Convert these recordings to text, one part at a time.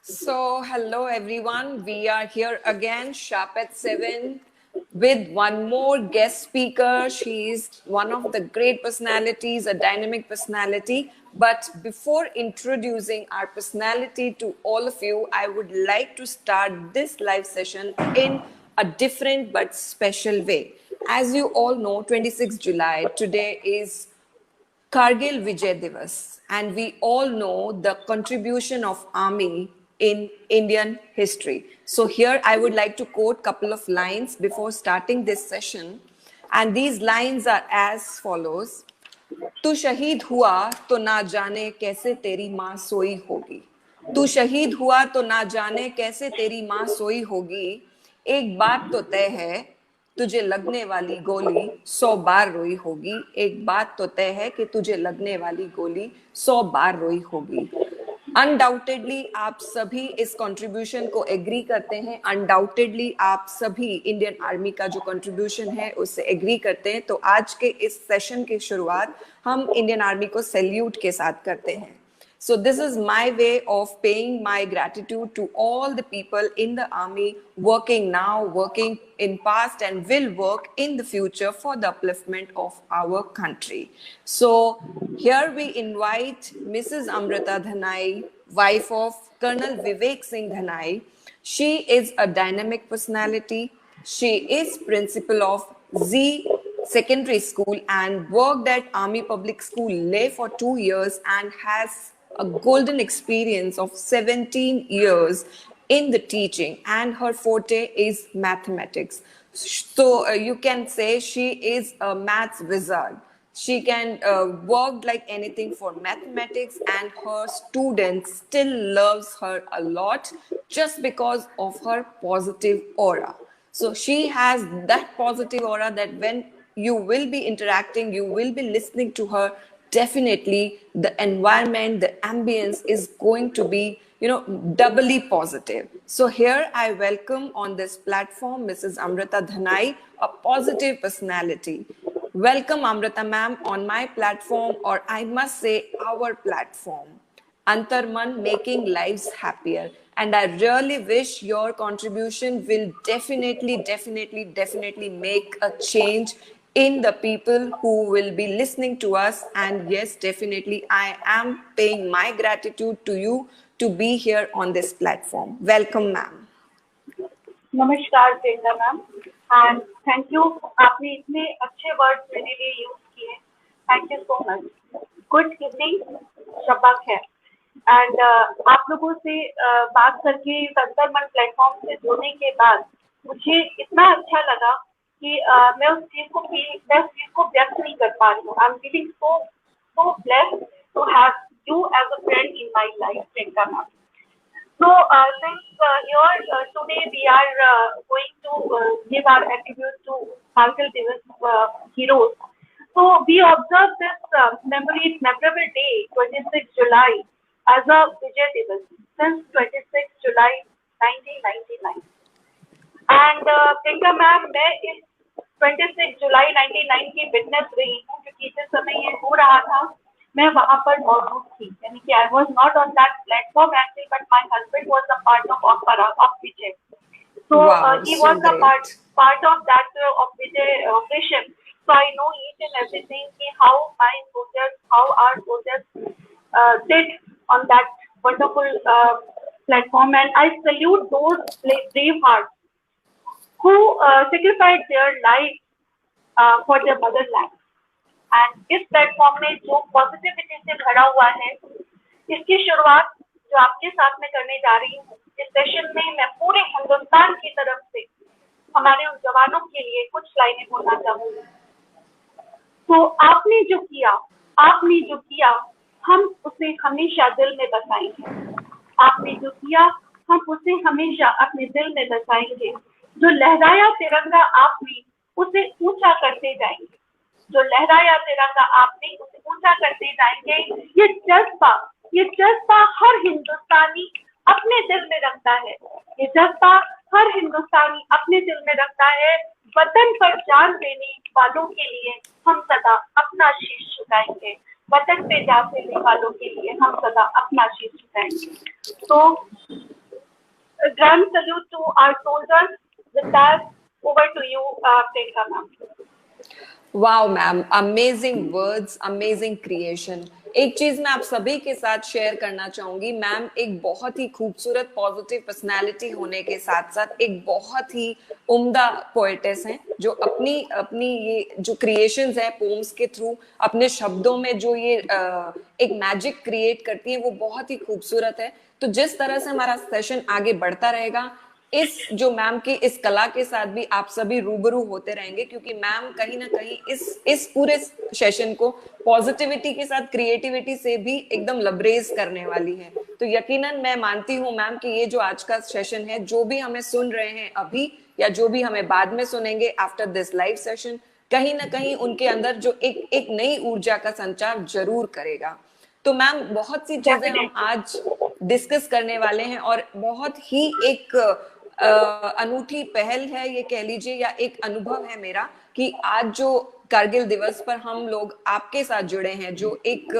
Hello everyone. We are here again, sharp at 7, with one more guest speaker. She is one of the great personalities, a dynamic personality. But before introducing our personality to all of you, I would like to start this live session in a different but special way. As you all know, 26 July, today is Kargil Vijay Divas, and we all know the contribution of army in Indian history. So here I would like to quote a couple of lines before starting this session, and these lines are as follows. तू शहीद हुआ तो ना जाने कैसे तेरी माँ सोई होगी. तू शहीद हुआ तो ना जाने कैसे तेरी माँ सोई होगी. एक बात तो तय है, तुझे लगने वाली गोली 100 बार रोई होगी. एक बात तो तय है कि तुझे लगने वाली गोली 100 बार रोई होगी. अनडाउटेडली आप सभी इस कंट्रीब्यूशन को एग्री करते हैं. अनडाउटेडली आप सभी इंडियन आर्मी का जो कंट्रीब्यूशन है उससे एग्री करते हैं. तो आज के इस सेशन की शुरुआत हम इंडियन आर्मी को सैल्यूट के साथ करते हैं. So this is my way of paying my gratitude to all the people in the army working now, working in past, and will work in the future for the upliftment of our country. So here we invite Mrs. Amrita Dhanai, wife of Colonel Vivek Singh Dhanai. She is a dynamic personality. She is principal of Z Secondary School and worked at Army Public School Leh for 2 years and has a golden experience of 17 years in the teaching, and her forte is mathematics. So you can say she is a maths wizard. She can work like anything for mathematics, and her students still loves her a lot just because of her positive aura. So she has that positive aura that when you will be interacting, you will be listening to her, definitely the environment, the ambience is going to be, doubly positive. So here I welcome on this platform Mrs. Amrita Dhanai, a positive personality. Welcome Amrita ma'am on my platform, or I must say our platform. Antarman, making lives happier. And I really wish your contribution will definitely make a change in the people who will be listening to us. And yes, definitely, I am paying my gratitude to you to be here on this platform. Welcome, ma'am. नमस्कार Priyanka ma'am and thank you. आपने इतने अच्छे word मेरे लिए use किए. Thank you so much. Good evening, शब्बा खैर. And आप लोगों से बात करके अंतर्मन प्लेटफॉर्म से जुड़ने के बाद मुझे इतना अच्छा लगा कि मैं उस चीज को व्यक्त नहीं कर पा रही हूँ. I am feeling so blessed to have you as a friend in my life, Priyanka ma'am. So since here today we are going to give our attribute to Kargil Divas heroes. So we observe this memorable day, 26 July, as a Vijay Divas since 26 July 1999. And Priyanka ma'am, मैं इस 26 जुलाई 1999 की witness रही हूँ, क्योंकि जिस समय ये हो रहा था मैं वहाँ पर मौजूद थी. यानी कि I was not on that platform actually, but my husband was a part of Vijay. So he was a part of that of Vijay operation. So I know each and everything, how our soldiers did on that wonderful platform, and I salute those brave hearts who sacrificed their life for their motherland. And इस platform में जो positivity से भरा हुआ है, इसकी शुरुआत जो आपके साथ में करने जा रही हूँ इस सेशन में, मैं पूरे हिंदुस्तान की तरफ से हमारे उन जवानों के लिए कुछ लाइनें बोलना चाहूंगी. तो आपने जो किया हम उसे हमेशा दिल में बसाएंगे. आपने जो किया हम उसे हमेशा अपने दिल में बसाएंगे. जो लहराया तिरंगा आपने उसे ऊंचा करते जाएंगे. जो लहराया तिरंगा आपने उसे ऊंचा करते जाएंगे. ये जज्बा हर हिंदुस्तानी अपने दिल में रखता है. ये जज्बा हर हिंदुस्तानी अपने दिल में रखता है. वतन पर जान देने वालों के लिए हम सदा अपना शीश झुकाएंगे. वतन पे जान देने वालों के लिए हम सदा अपना शीश झुकाएंगे. तो grand salute to our soldiers. With that, over to you, Priyanka ma'am. Wow ma'am, amazing words, amazing creation. एक चीज मैं आप सभी के साथ शेयर करना चाहूंगी, मैम एक बहुत ही खूबसूरत पॉजिटिव पर्सनालिटी होने के साथ साथ एक बहुत ही उम्दा पोएटेस हैं, जो अपनी अपनी ये जो क्रिएशंस है पोम्स के थ्रू अपने शब्दों में जो ये एक मैजिक क्रिएट करती है वो बहुत ही खूबसूरत है। तो जिस तरह से हमारा सेशन आगे बढ़ता रहेगा, इस जो मैम की इस कला के साथ भी आप सभी रूबरू होते रहेंगे, क्योंकि मैम कहीं ना कहीं इस पूरे सेशन को पॉजिटिविटी के साथ क्रिएटिविटी से भी एकदम लबरेज करने वाली है। तो यकीनन मैं मानती हूँ मैम कि ये जो आज का सेशन है, जो भी हमें सुन रहे हैं अभी या जो भी हमें बाद में सुनेंगे आफ्टर दिस लाइव सेशन, कहीं ना कहीं उनके अंदर जो एक नई ऊर्जा का संचार जरूर करेगा। तो मैम बहुत सी चीजें हम आज डिस्कस करने वाले हैं और बहुत ही एक अनूठी पहल है ये कह लीजिए, या एक अनुभव है मेरा कि आज जो कारगिल दिवस पर हम लोग आपके साथ जुड़े हैं, जो एक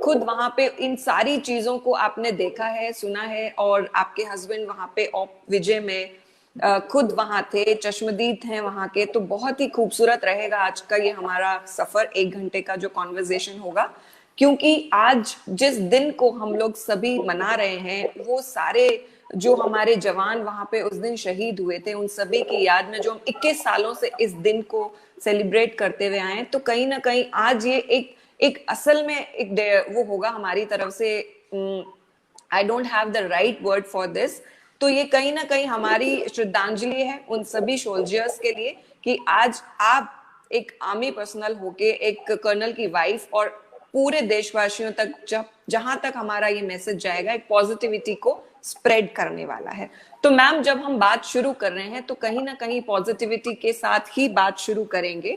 खुद वहां पे इन सारी चीजों को आपने देखा है, सुना है, और आपके हस्बैंड वहां पे विजय में खुद वहां थे, चश्मदीद हैं वहां के। तो बहुत ही खूबसूरत रहेगा आज का ये हमारा सफर, 1 घंटे का जो कॉन्वर्जेशन होगा, क्योंकि आज जिस दिन को हम लोग सभी मना रहे हैं वो सारे जो हमारे जवान वहां पे उस दिन शहीद हुए थे, उन सभी की याद में जो हम 21 सालों से इस दिन को सेलिब्रेट करते हुए आए हैं। तो कहीं ना कहीं आज ये एक असल में एक वो होगा हमारी तरफ से, I don't have the right word for this. तो ये कहीं ना कहीं हमारी श्रद्धांजलि है उन सभी सोल्जर्स के लिए कि आज आप एक आर्मी पर्सनल होके, एक कर्नल की वाइफ, और पूरे देशवासियों तक जहां तक हमारा ये मैसेज जाएगा, एक पॉजिटिविटी को स्प्रेड करने वाला है। तो मैम जब हम बात शुरू कर रहे हैं तो कहीं ना कहीं पॉजिटिविटी के साथ ही बात शुरू करेंगे।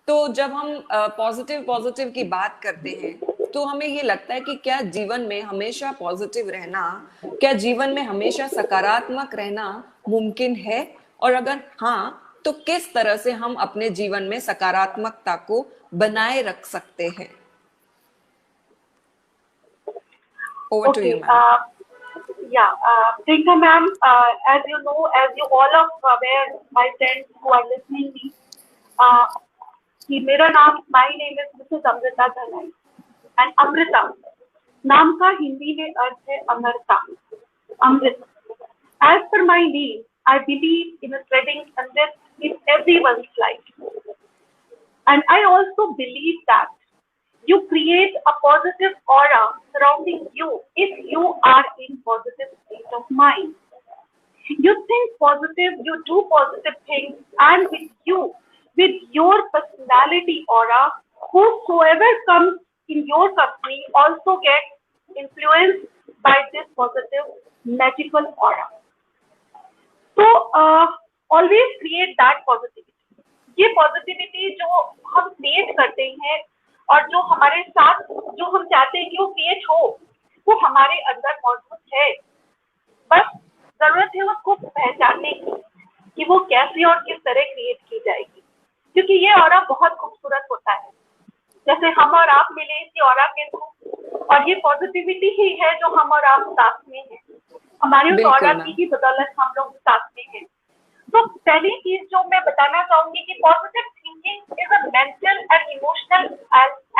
तो जब हम पॉजिटिव की बात करते हैं तो हमें ये लगता है कि क्या जीवन में हमेशा पॉजिटिव रहना, क्या जीवन में हमेशा सकारात्मक रहना मुमकिन है, और अगर हाँ तो किस तरह से हम अपने जीवन में सकारात्मकता को बनाए रख सकते हैं। Over to you, ma'am. Priyanka ma'am, as you know, as you all of aware, my friends who are listening me, कि मेरा नाम, my name is Mrs. Amrita Dhanai, and Amrita नाम का हिंदी में अर्थ है अमरता, अमृत। As per my name, I believe in spreading Amrit in everyone's life, and I also believe that you create a positive aura surrounding you if you are in positive state of mind. You think positive, you do positive things, and with your personality aura, whosoever comes in your company also gets influenced by this positive magical aura. So always create that positivity. ये positivity जो हम create करते हैं और जो हमारे साथ जो हम चाहते हैं कि वो क्रिएट हो, वो हमारे अंदर मौजूद है। बस जरूरत है उसको पहचानने की कि वो कैसे और किस तरह क्रिएट की जाएगी, क्योंकि ये ऑरा बहुत खूबसूरत होता है। जैसे हम और आप मिले इसी ऑरा के थ्रू, और ये पॉजिटिविटी ही है जो हम और आप साथ में हैं, हमारे उस ऑरा की ही बदौलत हम लोग साथ में हैं। तो पहली चीज जो मैं बताना चाहूंगी कि positive thinking is a mental and emotional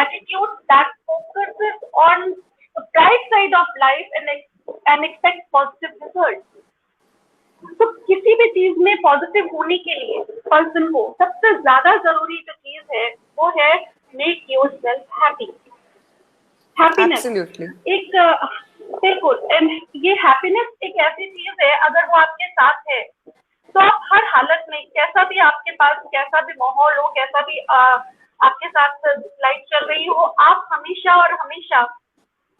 attitude that focuses on the bright side of life and expect positive result. तो किसी भी चीज में पॉजिटिव होने के लिए पर्सन को सबसे ज्यादा जरूरी जो चीज है वो है मेक योरसेल्फ हैप्पी। हैप्पीनेस एक बिल्कुल, एंड ये हैप्पीनेस एक ऐसी चीज है, अगर वो आपके साथ है तो आप हर हालत में, कैसा भी आपके पास कैसा भी माहौल हो, कैसा भी आपके साथ लाइफ चल रही हो, आप हमेशा और हमेशा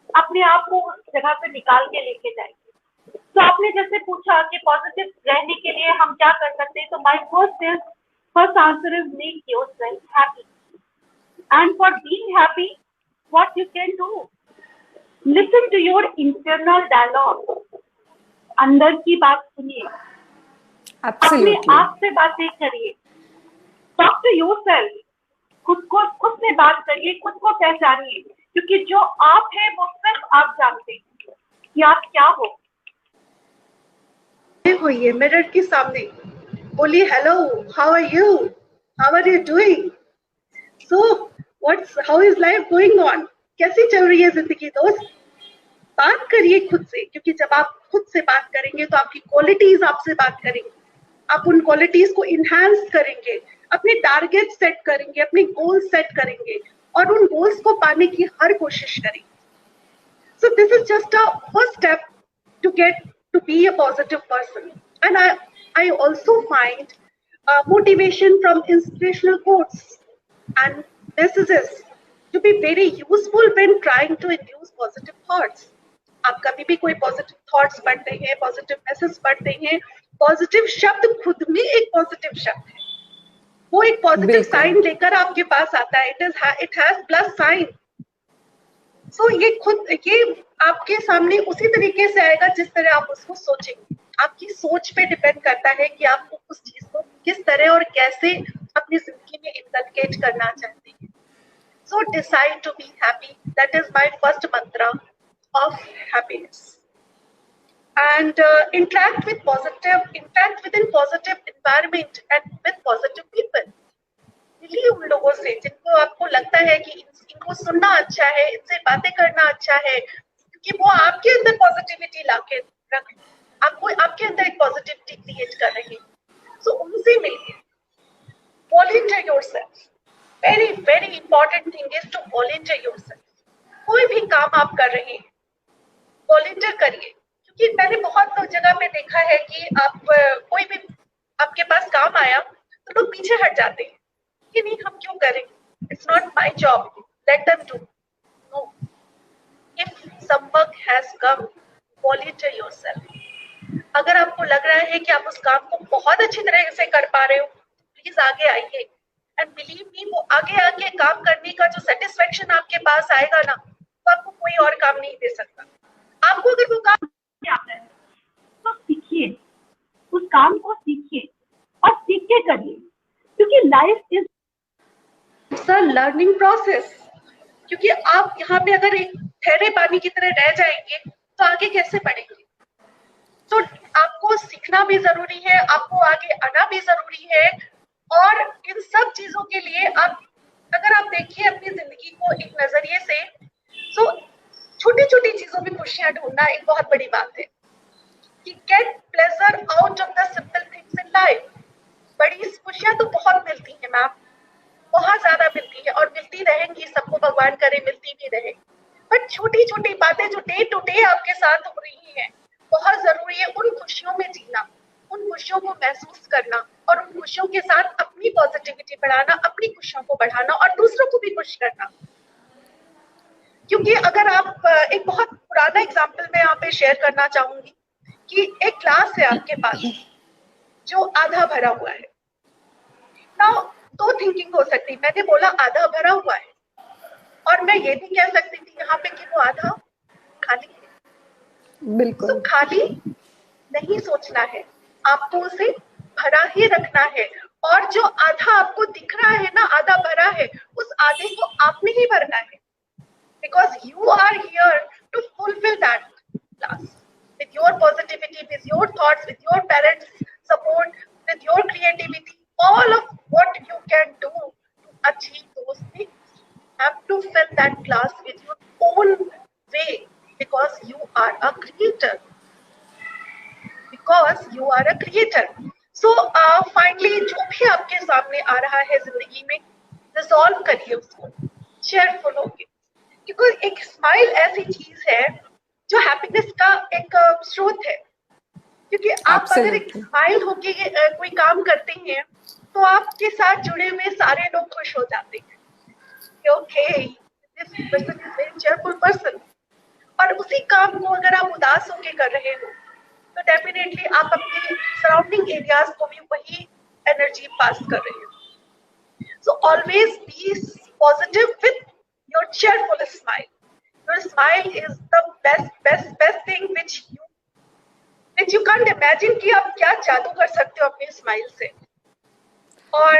अपने आप को उस जगह से निकाल के लेके जाएंगे। तो आपने जैसे पूछा कि पॉजिटिव रहने के लिए हम क्या कर सकते हैं, तो my first answer is make yourself happy, and for being happy what you can do, listen to your internal dialogue. अंदर की बात सुनिए, अपने आप से बातें करिए, टॉक टू योरसेल्फ, खुद से बात करिए, खुद को पहचानिए, क्योंकि जो आप है वो सिर्फ आप जानते हैं कि आप क्या हो। होइए मिरर के सामने, बोलिए hello, how are you, how are you doing, so what's how is life going on, कैसी चल रही है जिंदगी दोस्त। बात करिए खुद से, क्योंकि जब आप खुद से बात करेंगे तो आपकी क्वालिटीज आपसे बात करेंगे, आप उन क्वालिटीज को इनहांस करेंगे, अपने टारगेट सेट करेंगे, अपने गोल सेट करेंगे और उन गोल्स को पाने की हर कोशिश करेंगे। So this is just a first step to get to be a positive person. And I also find motivation from inspirational quotes and messages to be very useful when trying to induce positive thoughts. आप कभी भी कोई positive thoughts पढ़ते हैं, positive message पढ़ते हैं, positive शब्द खुद में एक पॉजिटिव शब्द है, वो एक पॉजिटिव साइन लेकर आपके पास आता है, इट हैज प्लस साइन। सो ये खुद ये आपके सामने उसी तरीके से आएगा जिस तरह आप उसको सोचेंगे। आपकी सोच पे डिपेंड करता है कि आपको उस चीज को किस तरह और कैसे अपनी जिंदगी में इनकलकेट करना चाहते हैं। So decide to be happy, that is my first mantra of happiness. And interact with within positive environment and with positive people. मिलिए उन लोगों से जिनको आपको लगता है कि इनको सुनना अच्छा है, इनसे बातें करना अच्छा है, क्योंकि वो आपके अंदर पॉजिटिविटी लाके रख, आपको आपके अंदर एक पॉजिटिविटी क्रिएट कर रही है। सो उनसे मिलिए। Volunteer yourself, very very important thing is to volunteer yourself. कोई भी काम आप कर रहे हैं, वॉलंटियर करिए, क्योंकि मैंने बहुत जगह पे देखा है कि आप कोई भी आपके पास काम आया तो लोग पीछे हट जाते हैं कि नहीं हम क्यों करें, it's not my job, let them do. No, if some work has come, volunteer yourself. अगर आपको लग रहा है कि आप उस काम को बहुत अच्छी तरह से कर पा रहे हो, प्लीज आगे आइए। एंड बिलीव मी, वो आगे आके काम करने का जो सेटिस्फेक्शन आपके पास आएगा ना, तो आपको कोई और काम नहीं दे सकता। आपको अगर वो काम आता है तो सीखिए, उस काम को सीखिए और सीख के करिए, क्योंकि life is a learning process. क्योंकि आप यहाँ पे अगर एक ठहरे पानी की तरह रह जाएंगे तो आगे कैसे बढ़ेंगे। तो आपको सीखना भी जरूरी है, आपको आगे आना भी जरूरी है। और इन सब चीजों के लिए आप अगर आप देखिए अपनी जिंदगी को एक नजरिए से, तो छोटी छोटी चीजों में खुशियां ढूंढना एक बहुत बड़ी बात है कि get pleasure out of the simple things in life. बड़ी खुशियां तो बहुत मिलती है मैम, बहुत ज्यादा मिलती है और मिलती रहेंगी, सबको भगवान करे मिलती भी रहे। बट छोटी छोटी बातें जो डे टू डे आपके साथ हो रही हैं, बहुत जरूरी है उन खुशियों में जीना, उन खुशियों को महसूस करना और उन खुशियों के साथ अपनी पॉजिटिविटी बढ़ाना, अपनी खुशियों को बढ़ाना और दूसरों को भी खुश करना। क्योंकि अगर आप एक बहुत पुराना एग्जाम्पल मैं यहाँ पे शेयर करना चाहूंगी कि एक ग्लास है आपके पास जो आधा भरा हुआ है। नाउ दो थिंकिंग हो सकती है, मैंने बोला आधा भरा हुआ है और मैं ये भी कह सकती थी यहाँ पे कि वो आधा खाली है। बिल्कुल। तो खाली नहीं सोचना है, आपको उसे भरा ही रखना है। और जो आधा आपको दिख रहा है ना, आधा भरा है, उस आधे को आपने ही भरना है। Because you are here to fulfill that task with your positivity, with your thoughts, with your parents' support, with your creativity, all of what you can do to achieve those things. You have to fill that glass with your own way, because you are a creator. Because you are a creator. So finally, जो भी आपके सामने आ रहा है जिंदगी में, resolve करिए उसको, शेयरफुल होके। क्योंकि एक स्माइल ऐसी चीज है जो हैप्पीनेस का एक स्रोत है। क्योंकि आप अगर एक स्माइल होके कोई काम करते हैं तो आपके साथ जुड़े हुए सारे लोग खुश हो जाते हैं। Okay, this person is very cheerful person. और उसी काम को अगर आप उदास होके कर रहे हो तो डेफिनेटली आप अपने सराउंडिंग एरियाज को भी वही एनर्जी पास कर रहे हो। So always be positive with your cheerful smile. Your smile is the best thing which you can't imagine कि आप क्या जादू कर सकते हो अपनी स्माइल से। और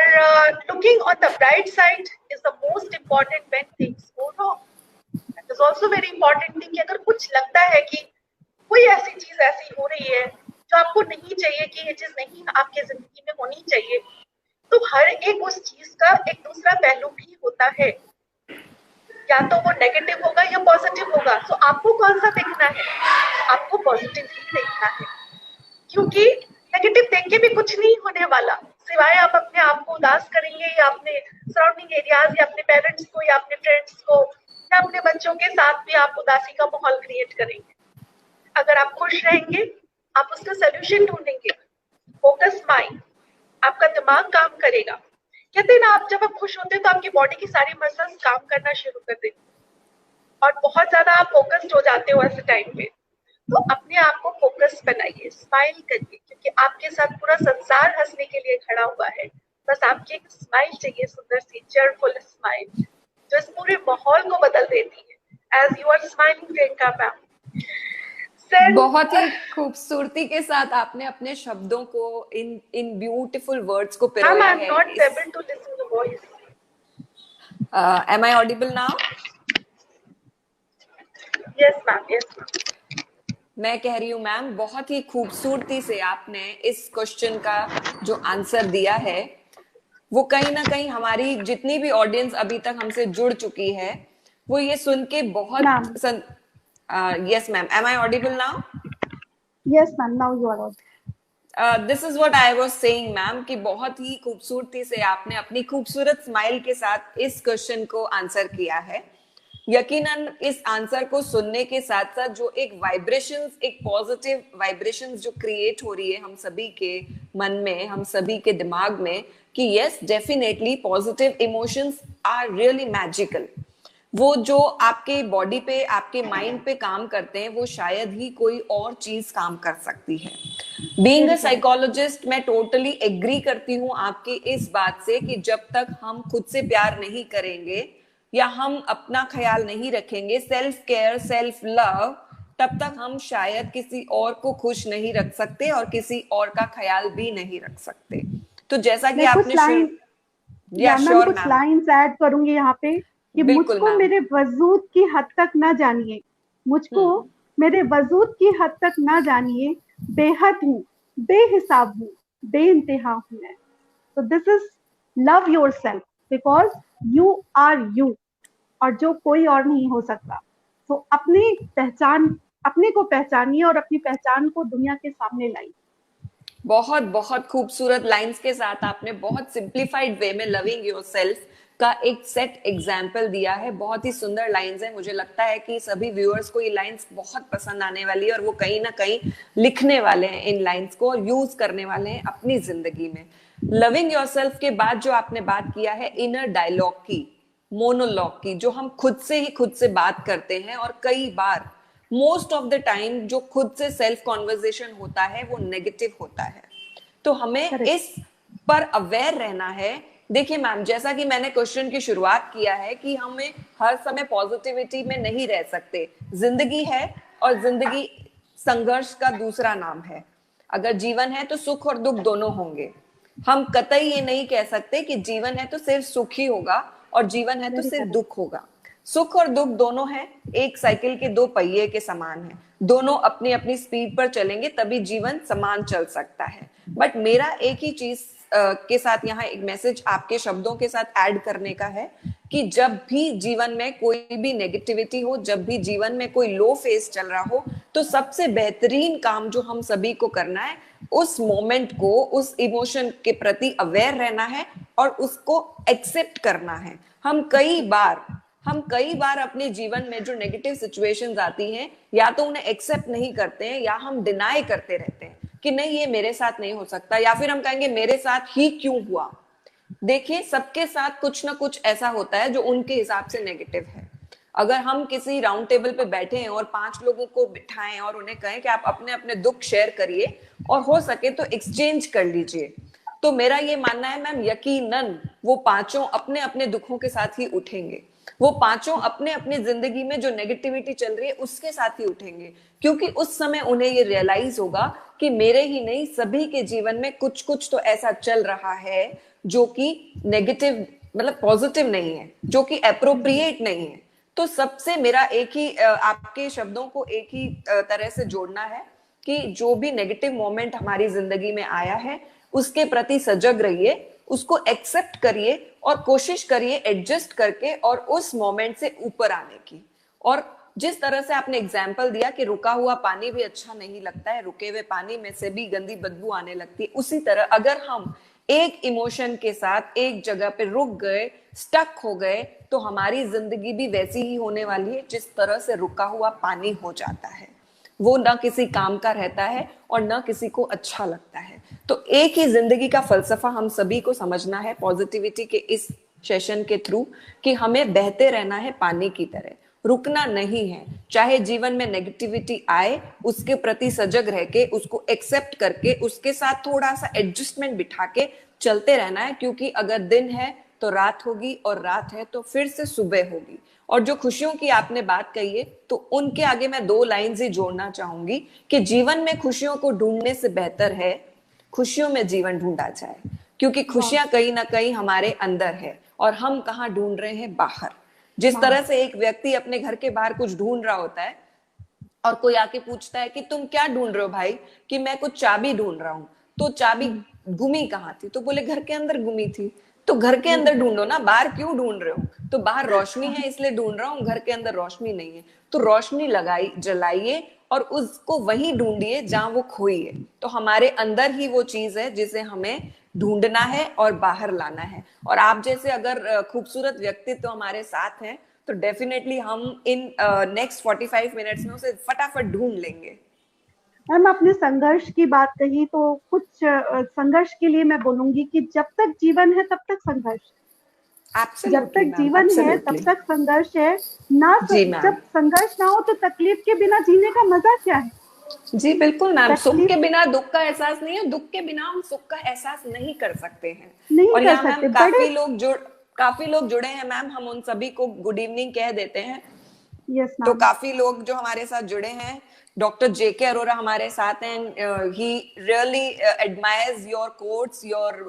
looking on the bright side is the most important when things go wrong. That is also very important thing कि अगर कुछ लगता है कि कोई ऐसी चीज ऐसी हो रही है जो आपको नहीं चाहिए कि ये चीज नहीं आपके जिंदगी में होनी चाहिए। तो हर एक उस चीज का एक दूसरा पहलू भी होता है, या तो वो नेगेटिव होगा या पॉजिटिव होगा। तो आपको कौन सा देखना है? आपको पॉजिटिव ही देखना है, क्योंकि नेगेटिव देख के भी कुछ नहीं होने वाला, सिवाय आप अपने आप को उदास करेंगे, या अपने सराउंडिंग एरियाज, या अपने पेरेंट्स को, या अपने फ्रेंड्स को, या अपने बच्चों के साथ भी आप उदासी का माहौल क्रिएट करेंगे। अगर आप खुश रहेंगे, आप उसका सोल्यूशन ढूंढेंगे, फोकस माइंड, आपका दिमाग काम करेगा। कहते हैं ना, आप जब आप खुश होते हैं तो आपकी बॉडी की सारी मसल्स काम करना शुरू कर देती और बहुत ज्यादा आप फोकस्ड हो जाते हो ऐसे टाइम पे। तो अपने आप को फोकस बनाइए, स्माइल करिए, क्योंकि आपके साथ पूरा संसार हंसने के लिए खड़ा हुआ है। बस आपकी एक स्माइल चाहिए, सुंदर सी चेयरफुल स्माइल, जो इस पूरे माहौल को बदल देती है। As you are smiling Priyanka ma'am. बहुत ही खूबसूरती के साथ आपने अपने शब्दों को इन ब्यूटीफुल वर्ड्स को पिरोया है। I'm not able to listen to voice. Am I audible now? Yes ma'am, yes ma'am. मैं कह रही हूँ मैम, बहुत ही खूबसूरती से आपने इस क्वेश्चन का जो आंसर दिया है, वो कहीं ना कहीं हमारी जितनी भी ऑडियंस अभी तक हमसे जुड़ चुकी है, वो ये सुन के बहुत yes ma'am, am I audible now? Yes ma'am, now you are audible. This is what I was saying ma'am, कि बहुत ही खूबसूरती से आपने अपनी खूबसूरत स्माइल के साथ इस क्वेश्चन को आंसर किया है। यकीनन इस आंसर को सुनने के साथ साथ जो एक वाइब्रेशंस, एक पॉजिटिव वाइब्रेशंस जो क्रिएट हो रही है हम सभी के मन में, हम सभी के दिमाग में, कि yes definitely positive emotions are really magical. वो जो आपके बॉडी पे, आपके माइंड पे काम करते हैं, वो शायद ही कोई और चीज काम कर सकती है। बीइंग अ साइकोलॉजिस्ट, मैं टोटली एग्री करती हूँ आपकी इस बात से कि जब तक हम खुद से प्यार नहीं करेंगे या हम अपना ख्याल नहीं रखेंगे, सेल्फ केयर, सेल्फ लव, तब तक हम शायद किसी और को खुश नहीं रख सकते और किसी और का ख्याल भी नहीं रख सकते। तो जैसा कि आपने कुछ लाइंस ऐड करूंगी यहाँ पे कि मुझको मेरे वजूद की हद तक ना जानिए, मुझको मेरे वजूद की हद तक ना जानिए, बेहद हूँ, बेहिसाब हूँ, बेइंतहा हूँ मैं। तो this is love yourself because you are you, और जो कोई और नहीं हो सकता। तो अपनी पहचान, अपने को पहचानिए और अपनी पहचान को दुनिया के सामने लाइए। बहुत बहुत खूबसूरत लाइंस के साथ आपने बहुत सिंप्लीफाइड वे में लविंग योरसेल्फ का एक सेट एग्जाम्पल दिया है। बहुत ही सुंदर लाइंस है। मुझे लगता है कि सभी व्यूअर्स को ये लाइंस बहुत पसंद आने वाली है और वो कहीं ना कहीं लिखने वाले हैं इन लाइंस को और यूज करने वाले हैं अपनी जिंदगी में। लविंग योरसेल्फ के बाद जो आपने बात किया है इनर डायलॉग की, मोनोलॉग की, जो हम खुद से ही खुद से बात करते हैं, और कई बार मोस्ट ऑफ द टाइम जो खुद से सेल्फ कॉन्वर्सेशन होता है वो नेगेटिव होता है। तो हमें इस पर अवेयर रहना है। देखिए मैम, जैसा कि मैंने क्वेश्चन की शुरुआत किया है कि हमें हर समय पॉजिटिविटी में नहीं रह सकते। जिंदगी है और जिंदगी संघर्ष का दूसरा नाम है। अगर जीवन है तो सुख और दुख दोनों होंगे। हम कतई ये नहीं कह सकते कि जीवन है तो सिर्फ सुख ही होगा और जीवन है तो सिर्फ दुख होगा। सुख और दुख दोनों हैं, एक साइकिल के दो पहिए के समान है। दोनों अपनी अपनी स्पीड पर चलेंगे तभी जीवन समान चल सकता है। बट मेरा एक ही चीज के साथ यहाँ एक मैसेज आपके शब्दों के साथ ऐड करने का है कि जब भी जीवन में कोई भी नेगेटिविटी हो, जब भी जीवन में कोई लो फेज चल रहा हो, तो सबसे बेहतरीन काम जो हम सभी को करना है, उस मोमेंट को, उस इमोशन के प्रति अवेयर रहना है और उसको एक्सेप्ट करना है। हम कई बार अपने जीवन में जो नेगेटिव सिचुएशंस आती हैं, या तो उन्हें एक्सेप्ट नहीं करते हैं या हम डिनाई करते रहते हैं कि नहीं ये मेरे साथ नहीं हो सकता, या फिर हम कहेंगे मेरे साथ ही क्यों हुआ। देखिए, सबके साथ कुछ ना कुछ ऐसा होता है जो उनके हिसाब से नेगेटिव है। अगर हम किसी राउंड टेबल पे बैठे हैं और 5 लोगों को बिठाएं और उन्हें कहें कि आप अपने अपने दुख शेयर करिए और हो सके तो एक्सचेंज कर लीजिए, तो मेरा ये मानना है मैम, यकीनन वो 5 अपने अपने दुखों के साथ ही उठेंगे। वो 5 अपने अपने जिंदगी में जो नेगेटिविटी चल रही है उसके साथ ही उठेंगे, क्योंकि उस समय उन्हें ये रियलाइज होगा कि मेरे ही नहीं सभी के जीवन में कुछ कुछ तो ऐसा चल रहा है जो कि नेगेटिव, मतलब पॉजिटिव नहीं है, जो कि एप्रोप्रिएट नहीं है। तो सबसे मेरा एक ही आपके शब्दों को एक ही तरह से जोड़ना है कि जो भी नेगेटिव मोमेंट हमारी जिंदगी में आया है उसके प्रति सजग रहिए, उसको एक्सेप्ट करिए और कोशिश करिए एडजस्ट करके और उस मोमेंट से ऊपर आने की। और जिस तरह से आपने एग्जाम्पल दिया कि रुका हुआ पानी भी अच्छा नहीं लगता है, रुके हुए पानी में से भी गंदी बदबू आने लगती है, उसी तरह अगर हम एक इमोशन के साथ एक जगह पे रुक गए, स्टक हो गए, तो हमारी जिंदगी भी वैसी ही होने वाली है जिस तरह से रुका हुआ पानी हो जाता है। वो ना किसी काम का रहता है और ना किसी को अच्छा लगता है। तो एक ही जिंदगी का फलसफा हम सभी को समझना है पॉजिटिविटी के इस सेशन के थ्रू, कि हमें बहते रहना है पानी की तरह, रुकना नहीं है। चाहे जीवन में नेगेटिविटी आए, उसके प्रति सजग रह के, उसको एक्सेप्ट करके, उसके साथ थोड़ा सा एडजस्टमेंट बिठा के चलते रहना है, क्योंकि अगर दिन है तो रात होगी और रात है तो फिर से सुबह होगी। और जो खुशियों की आपने बात कही है, तो उनके आगे मैं 2 लाइन्स ही जोड़ना चाहूंगी कि जीवन में खुशियों को ढूंढने से बेहतर है खुशियों में जीवन ढूंढा जाए, क्योंकि खुशियां कहीं ना कहीं हमारे अंदर है और हम कहाँ ढूंढ रहे हैं, बाहर। जिस तरह से एक व्यक्ति अपने घर के बाहर कुछ ढूंढ रहा होता है और कोई आके पूछता है कि तुम क्या ढूंढ रहे हो भाई, कि मैं कुछ चाबी ढूंढ रहा हूँ, तो चाबी गुमी कहाँ थी, तो बोले घर के अंदर गुमी थी। तो घर के अंदर ढूंढो ना, बाहर क्यों ढूंढ रहे हो? तो बाहर रोशनी है इसलिए ढूंढ रहा हूँ, घर के अंदर रोशनी नहीं है। तो रोशनी लगाई, जलाइए और उसको वहीं ढूंढिए जहां वो खोई है। तो हमारे अंदर ही वो चीज है जिसे हमें ढूंढना है और बाहर लाना है। और आप जैसे अगर खूबसूरत व्यक्तित्व हमारे साथ हैं, तो डेफिनेटली हम इन नेक्स्ट 45 मिनट्स में उसे फटाफट ढूंढ लेंगे। मैम आपने संघर्ष की बात कही, तो कुछ संघर्ष के लिए मैं बोलूंगी कि जब तक जीवन है तब तक संघर्ष, जब तक जीवन है तब तक संघर्ष है ना। जब संघर्ष ना हो तो तकलीफ के बिना जीने का मजा क्या है? जी बिल्कुल मैम, सुख के बिना दुख का एहसास नहीं है, दुख के बिना हम सुख का एहसास नहीं कर सकते हैं। और यहाँ मैम काफी लोग जुड़े हैं मैम, हम उन सभी को गुड इवनिंग कह देते हैं। तो काफी लोग जो हमारे साथ जुड़े हैं, डॉक्टर जेके अरोरा हमारे साथ हैं, he really admires your quotes, your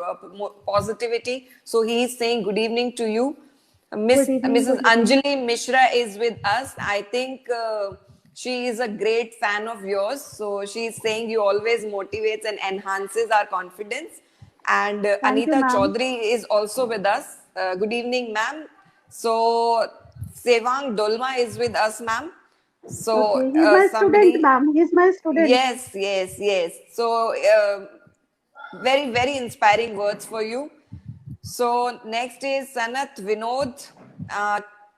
positivity, so he is saying good evening to you. Mrs. Anjali Mishra is with us. I think she is a great fan of yours. So she is saying you always motivates and enhances our confidence. And Anita Chaudhary is also with us. Good evening, ma'am. So Sevang Dolma is with us, ma'am. So he's my student, ma'am. He's my student. Yes. So very, very inspiring words for you. So next is Sanat Vinod.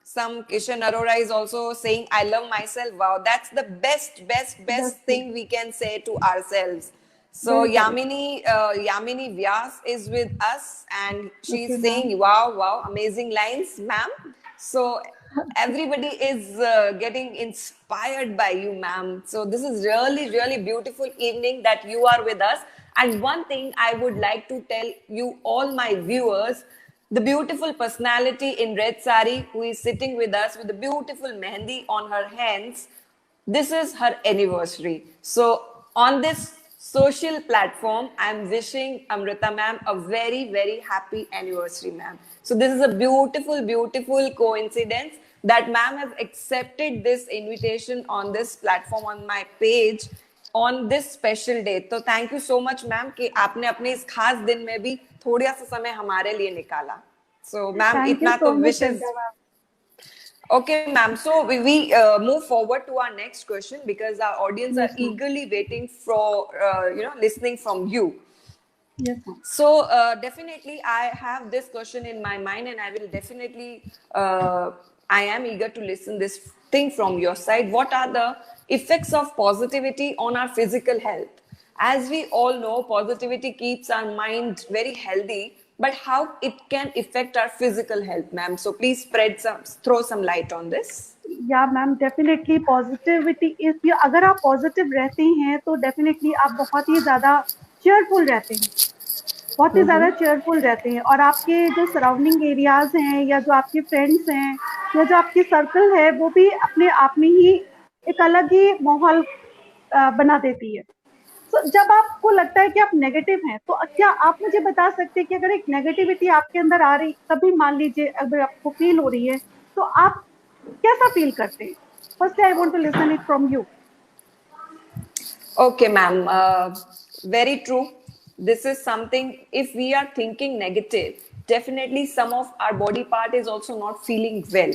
Some Kishan Arora is also saying, I love myself. Wow, that's the best thing we can say to ourselves. So Yamini Vyas is with us and she's saying, wow, amazing lines, ma'am. So everybody is getting inspired by you, ma'am. So this is really, really beautiful evening that you are with us. And one thing I would like to tell you, all my viewers, the beautiful personality in red sari who is sitting with us with the beautiful mehendi on her hands, this is her anniversary. So on this social platform, I'm wishing Amrita ma'am a very, very happy anniversary, ma'am. So this is a beautiful, beautiful coincidence that ma'am has accepted this invitation on this platform on my page on this special day. तो thank you so much ma'am कि आपने अपने इस खास दिन में भी थोड़ा सा समय हमारे लिए निकाला. So ma'am, इतना तो wishes. Okay ma'am, so we move forward to our next question because our audience are eagerly waiting for listening from you. Yes ma'am. So definitely I have this question in my mind and I will definitely I am eager to listen this thing from your side. What are the effects of positivity on our physical health? As we all know, positivity keeps our mind very healthy, but how it can affect our physical health, ma'am? So please throw some light on this. Yeah ma'am, definitely positivity is, अगर आप positive रहते हैं तो definitely आप बहुत ही ज़्यादा cheerful रहते हैं, बहुत ही ज़्यादा cheerful रहते हैं, और आपके जो surrounding areas हैं या जो आपके friends हैं या जो आपकी सर्कल है वो भी अपने आप में ही एक अलग ही माहौल बना देती है। तो जब आपको लगता है कि आप नेगेटिव हैं, तो क्या आप मुझे बता सकते हैं कि अगर एक नेगेटिविटी आपके अंदर आ रही, कभी मान लीजिए अगर आपको फील हो रही है, तो आप कैसा फील करते हैं? First I want to listen it from you. Okay, ma'am. Very true. This is something, if we are thinking negative, definitely some of our body part is also not feeling well.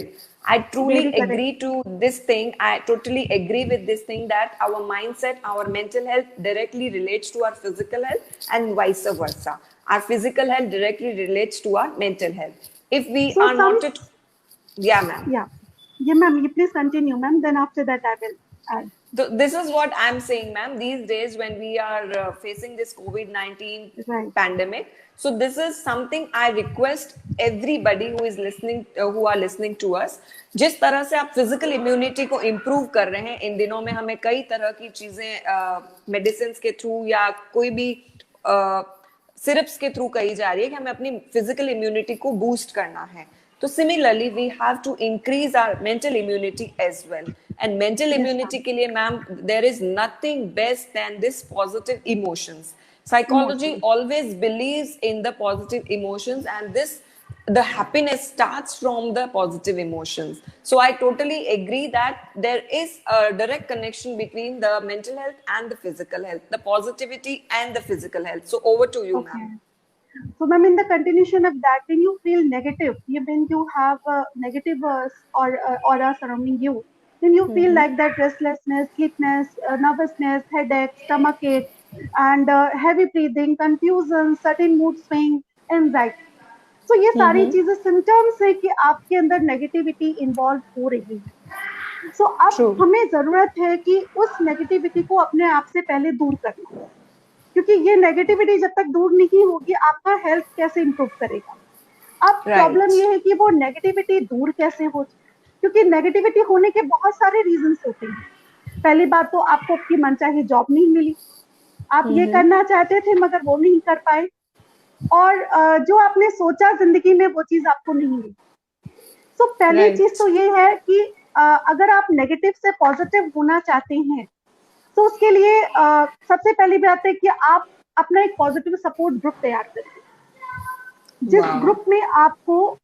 I truly Very correct. agree to this thing. I totally agree with this thing that our mindset, our mental health directly relates to our physical health and vice versa. Our physical health directly relates to our mental health. If we So are some, not at, yeah, ma'am. yeah, yeah, ma'am. You please continue, ma'am. Then after that, I will add. This is what I'm saying, ma'am. These days, when we are facing this COVID-19 Right. pandemic, so this is something I request everybody who is listening, who are listening to us. जिस तरह से आप physical immunity को improve कर रहे हैं, इन दिनों में हमें कई तरह की चीजें मेडिसिन के थ्रू या कोई भी सिरप्स के थ्रू कही जा रही है कि हमें अपनी फिजिकल इम्यूनिटी को बूस्ट करना है. So similarly, we have to increase our mental immunity as well. And mental Yes, immunity ma'am. के लिए, ma'am, there is nothing best than this positive emotions. Psychology Emotions. always believes in the positive emotions, and the happiness starts from the positive emotions. So I totally agree that there is a direct connection between the mental health and the physical health, the positivity and the physical health. So over to you, Okay. ma'am. So, ma'am, in the continuation of that, when you feel negative, when you have a negative aura surrounding you, then you feel like that restlessness, sleepiness, nervousness, headache, stomach ache, and heavy breathing, confusion, sudden mood swing, anxiety. So ये सारी चीजें symptoms है कि आपके अंदर negativity involve हो रही है. सो अब True. हमें जरूरत है कि उस नेगेटिविटी को अपने आप से पहले दूर करना, क्योंकि ये नेगेटिविटी जब तक दूर नहीं होगी आपका हेल्थ कैसे इंप्रूव करेगा. अब प्रॉब्लम Right. ये है कि वो नेगेटिविटी दूर कैसे हो, क्योंकि नेगेटिविटी होने के बहुत सारे रीजंस होते हैं. पहली बात तो आपको आपकी मनचाही जॉब नहीं मिली, आप ये करना चाहते थे मगर वो नहीं कर पाए, और जो आपने सोचा जिंदगी में वो चीज आपको नहीं मिली. तो पहली Right. चीज तो ये है कि अगर आप नेगेटिव से पॉजिटिव होना चाहते हैं तो उसके लिए सबसे पहली बात है कि आप अपना एक पॉजिटिव सपोर्ट ग्रुप तैयार करें, जिस Wow. ग्रुप में आपको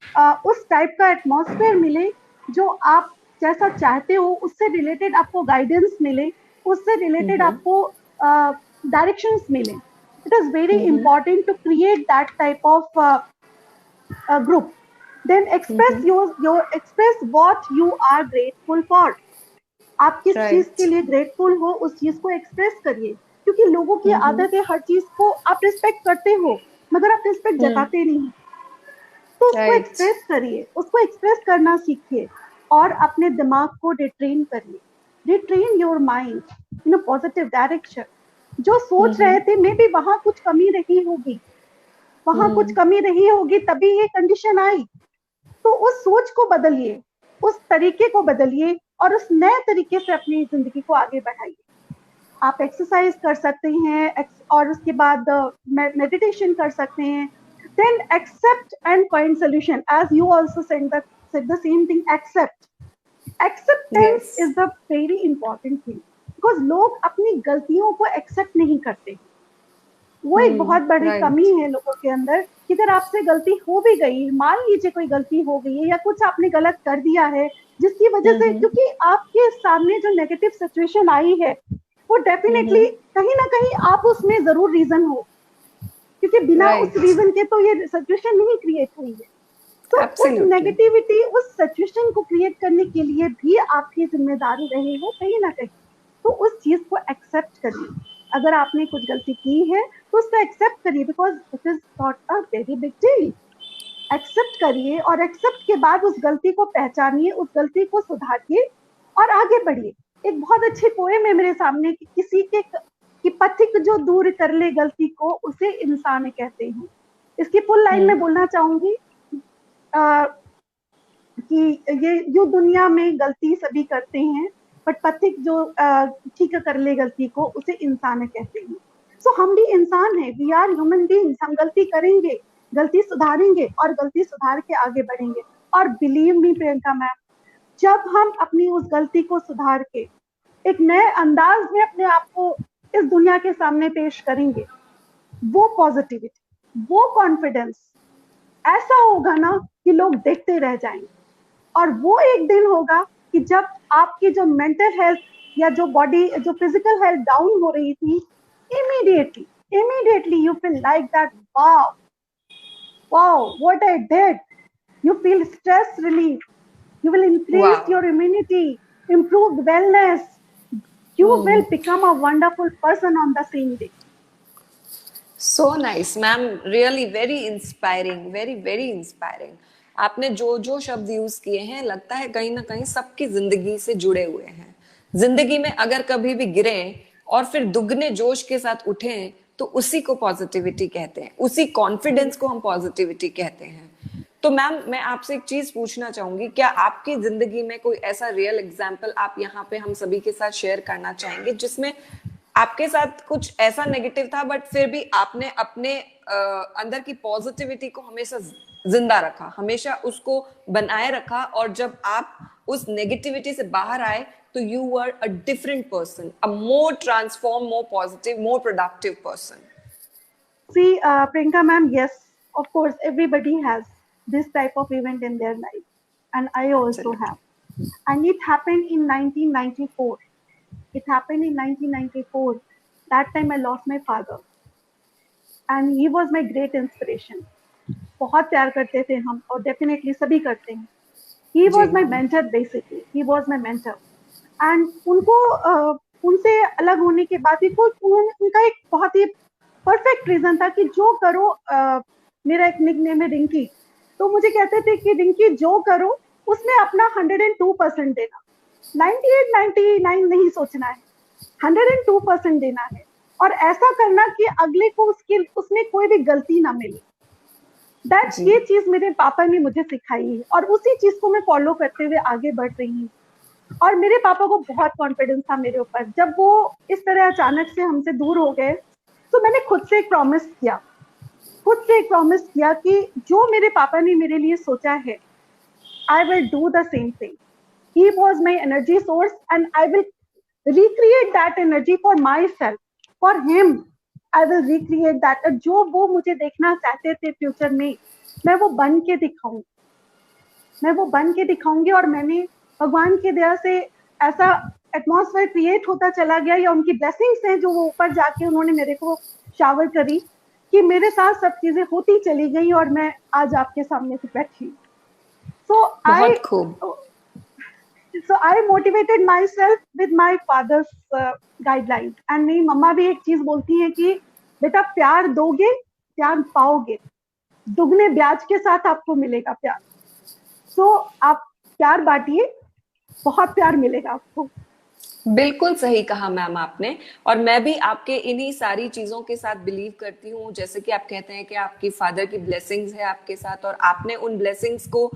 उस टाइप का एटमॉस्फेयर मिले जो आप जैसा चाहते हो, उससे रिलेटेड आपको गाइडेंस मिले, उससे रिलेटेड आपको डायरेक्शंस मिले. It is very important to create that type of group. Then express express what you are grateful for. आप किस Right. चीज के लिए ग्रेटफुल हो उस चीज को एक्सप्रेस करिए, क्योंकि लोगों की आदत है हर चीज को आप रिस्पेक्ट करते हो मगर आप रिस्पेक्ट जताते नहीं. तो उसको Right. एक्सप्रेस करिए, उसको एक्सप्रेस करना सीखिए और अपने दिमाग को रिट्रेन करिए. Retrain your mind in a positive direction. जो सोच रहे थे मे बी वहां कुछ कमी रही होगी, वहां कुछ कमी रही होगी तभी ये कंडीशन आई. तो उस सोच को बदलिए, उस तरीके को बदलिए और उस नए तरीके से अपनी जिंदगी को आगे बढ़ाइए. आप एक्सरसाइज कर सकते हैं और उसके बाद मेडिटेशन कर सकते हैं. Then accept and find solution, as you also said the same thing. Acceptance Yes. Is the very important thing, because लोग अपनी गलतियों को एक्सेप्ट नहीं करते. वो एक बहुत बड़ी right. कमी है लोगों के अंदर कि अगर आपसे गलती हो भी गई, मान लीजिए कोई गलती हो गई है या कुछ आपने गलत कर दिया है जिसकी वजह से, क्योंकि आपके सामने जो नेगेटिव सिचुएशन आई है वो डेफिनेटली कहीं ना कहीं आप उसमें जरूर रीजन हो, क्योंकि बिना Right. उस रीजन के तो ये सिचुएशन नहीं क्रिएट हुई है. तो उस Absolutely. नेगेटिविटी, उस सिचुएशन को क्रिएट करने के लिए भी आपकी जिम्मेदारी रही है कहीं ना कहीं. तो उस चीज को एक्सेप्ट करिए. अगर आपने कुछ गलती की है तो उसको एक्सेप्ट करिए, because it is not a very big deal. Accept करिए और एक्सेप्ट के बाद उस गलती को पहचानिए, उस गलती को सुधारिए और आगे बढ़िए. एक बहुत अच्छी पोएम है मेरे सामने कि किसी के कि पथिक जो दूर कर ले गलती को उसे इंसान कहते हैं. इसकी फुल लाइन में बोलना चाहूंगी कि ये यू दुनिया में गलती सभी करते हैं, बट पथिक जो ठीक कर ले गलती को उसे इंसान कहते हैं. सो हम भी इंसान हैं, वी आर ह्यूमन बीइंग्स. हम गलती करेंगे, गलती सुधारेंगे और गलती सुधार के आगे बढ़ेंगे. और बिलीव मी प्रियंका मैम, जब हम अपनी उस गलती को सुधार के एक नए अंदाज में अपने आप को इस दुनिया के सामने पेश करेंगे, वो पॉजिटिविटी, वो कॉन्फिडेंस ऐसा होगा ना कि लोग देखते रह जाएंगे. और वो एक दिन होगा कि जब आपकी जो मेंटल हेल्थ या जो बॉडी, जो फिजिकल हेल्थ डाउन हो रही थी, immediately you feel like that, wow, what I did. You feel stress relief. You will increase Wow. your immunity, improved wellness. You will become a wonderful person on the same day. So nice ma'am, really very inspiring, very very inspiring. आपने जो जो शब्द use किए हैं लगता है कहीं ना कहीं सबकी जिंदगी से जुड़े हुए हैं। जिंदगी में अगर कभी भी गिरे और फिर दुगने जोश के साथ उठें तो उसी को पॉजिटिविटी कहते हैं, उसी कॉन्फिडेंस को हम पॉजिटिविटी कहते हैं। तो मैम मैं आपसे एक चीज पूछना चाहूंगी, क्या आपकी जिंदगी में कोई ऐसा रियल एग्जाम्पल आप यहाँ पे हम सभी के साथ शेयर करना चाहेंगे जिसमें आपके साथ कुछ ऐसा नेगेटिव था बट फिर भी आपने अपने अंदर की पॉजिटिविटी को हमेशा जिंदा रखा, हमेशा उसको बनाए रखा, और जब आप उस नेगेटिविटी से बाहर आए तो you were a different person, a more transform, more positive, more productive person? See, Priyanka ma'am, yes, of course, everybody has this type of event in their life, and I also have. And it happened in 1994. It happened in 1994. That time I lost my father, and he was my great inspiration. बहुत प्यार करते थे हम, और definitely सभी करते हैं. He was my mentor basically. He was my mentor. And उनको उनसे अलग होने के बाद भी उनका एक बहुत ही परफेक्ट रीजन था कि जो करो, मेरा एक निकनेम है रिंकी, तो मुझे कहते थे कि रिंकी जो करो उसमें अपना 102% देना, 98 99 नहीं सोचना है, 102% देना है, और ऐसा करना कि अगले को उसमें कोई भी गलती ना मिले। दैट ये चीज मेरे पापा ने मुझे सिखाई है, और उसी चीज को मैं फॉलो करते हुए आगे बढ़ रही हूँ। और मेरे पापा को बहुत कॉन्फिडेंस था मेरे ऊपर। जब वो इस तरह अचानक से हमसे दूर हो गए तो मैंने खुद से एक प्रॉमिस किया कि जो मेरे पापा ने मेरे लिए सोचा है, I will do the same thing. He was my energy source and I will recreate that energy for my self, for him. I will recreate that. जो वो मुझे देखना चाहते थे फ्यूचर में, मैं वो बन के दिखाऊंगी। और मैंने भगवान की दया से ऐसा एटमॉस्फेयर क्रिएट होता चला गया, या उनकी ब्लेसिंग्स हैं जो वो ऊपर जाके उन्होंने मेरे को शावर करी, कि मेरे साथ सब चीजें होती चली गई और मैं आज आपके सामने से बैठी। So I motivated myself with my father's guidelines. And मेरी मम्मा भी एक चीज बोलती है कि बेटा प्यार दोगे प्यार पाओगे, दुगने ब्याज के साथ आपको मिलेगा प्यार। So आप प्यार बांटिए, बहुत प्यार मिलेगा आपको। बिल्कुल सही कहा मैम आपने, और मैं भी आपके इन्हीं सारी चीजों के साथ बिलीव करती हूँ। जैसे कि आप कहते हैं कि आपकी फादर की ब्लेसिंग्स है आपके साथ, और आपने उन ब्लेसिंग्स को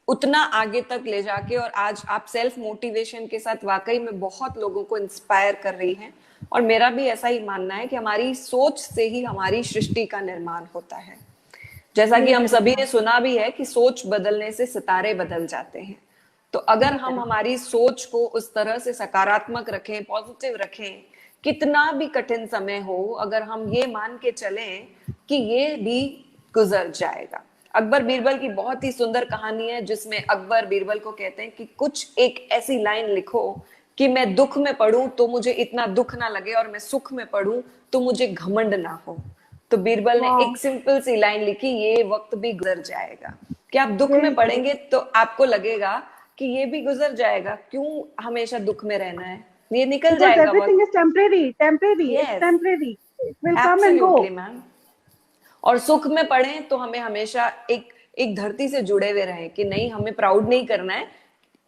उतना आगे तक ले जाके और आज आप सेल्फ मोटिवेशन के साथ वाकई में बहुत लोगों को इंस्पायर कर रही हैं। और मेरा भी ऐसा ही मानना है कि हमारी सोच से ही हमारी सृष्टि का निर्माण होता है। जैसा कि हम सभी ने सुना भी है कि सोच बदलने से सितारे बदल जाते हैं। तो अगर हम हमारी सोच को उस तरह से सकारात्मक रखें, पॉजिटिव रखें, कितना भी कठिन समय हो, अगर हम ये मान के चलें कि ये भी गुजर जाएगा। अकबर बीरबल की बहुत ही सुंदर कहानी है जिसमें अकबर बीरबल को कहते हैं कि कुछ एक ऐसी लाइन लिखो कि मैं दुख में पढ़ूं तो मुझे इतना दुख ना लगे, और मैं सुख में पढ़ूं तो मुझे घमंड ना हो। तो बीरबल ने एक सिंपल सी लाइन लिखी, ये वक्त भी गुजर जाएगा। कि आप दुख में पढ़ेंगे तो आपको लगेगा कि ये भी गुजर जाएगा, क्यों हमेशा दुख में रहना है, ये निकल जाएगा। Everything is temporary. Yes. It's temporary. It will come and go. Ma'am. और सुख में पढ़ें तो हमें हमेशा एक धरती से जुड़े हुए रहें कि नहीं, हमें प्राउड नहीं करना है,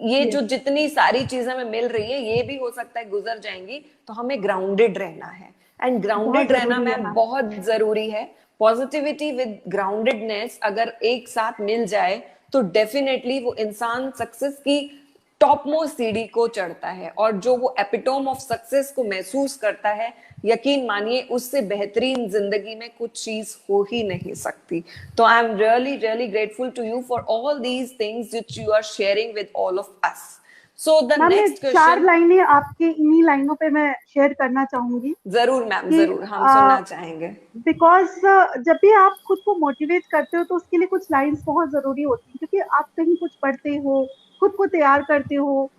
ये जो जितनी सारी चीजें हमें मिल रही है ये भी हो सकता है गुजर जाएंगी, तो हमें ग्राउंडेड रहना है। एंड ग्राउंडेड रहना मैम बहुत जरूरी है। पॉजिटिविटी विद ग्राउंडेडनेस अगर एक साथ मिल जाए तो डेफिनेटली वो इंसान सक्सेस की टॉप मोस्ट सीढ़ी को चढ़ता है, और जो वो एपिटोम ऑफ सक्सेस को महसूस करता है, यकीन मानिए उससे बेहतरीन जिंदगी में कुछ चीज हो ही नहीं सकती। तो I am really really grateful to you for all these things which you are sharing with all of us. So the next question, 4 लाइनें आपकी इन्हीं लाइनों पे मैं शेयर करना चाहूंगी। जरूर मैम, जरूर, हम सुनना चाहेंगे। बिकॉज जब भी आप खुद को मोटिवेट करते हो तो उसके लिए कुछ लाइंस बहुत जरूरी होती है, क्योंकि आप कहीं कुछ पढ़ते हो, खुद को तैयार करते हो,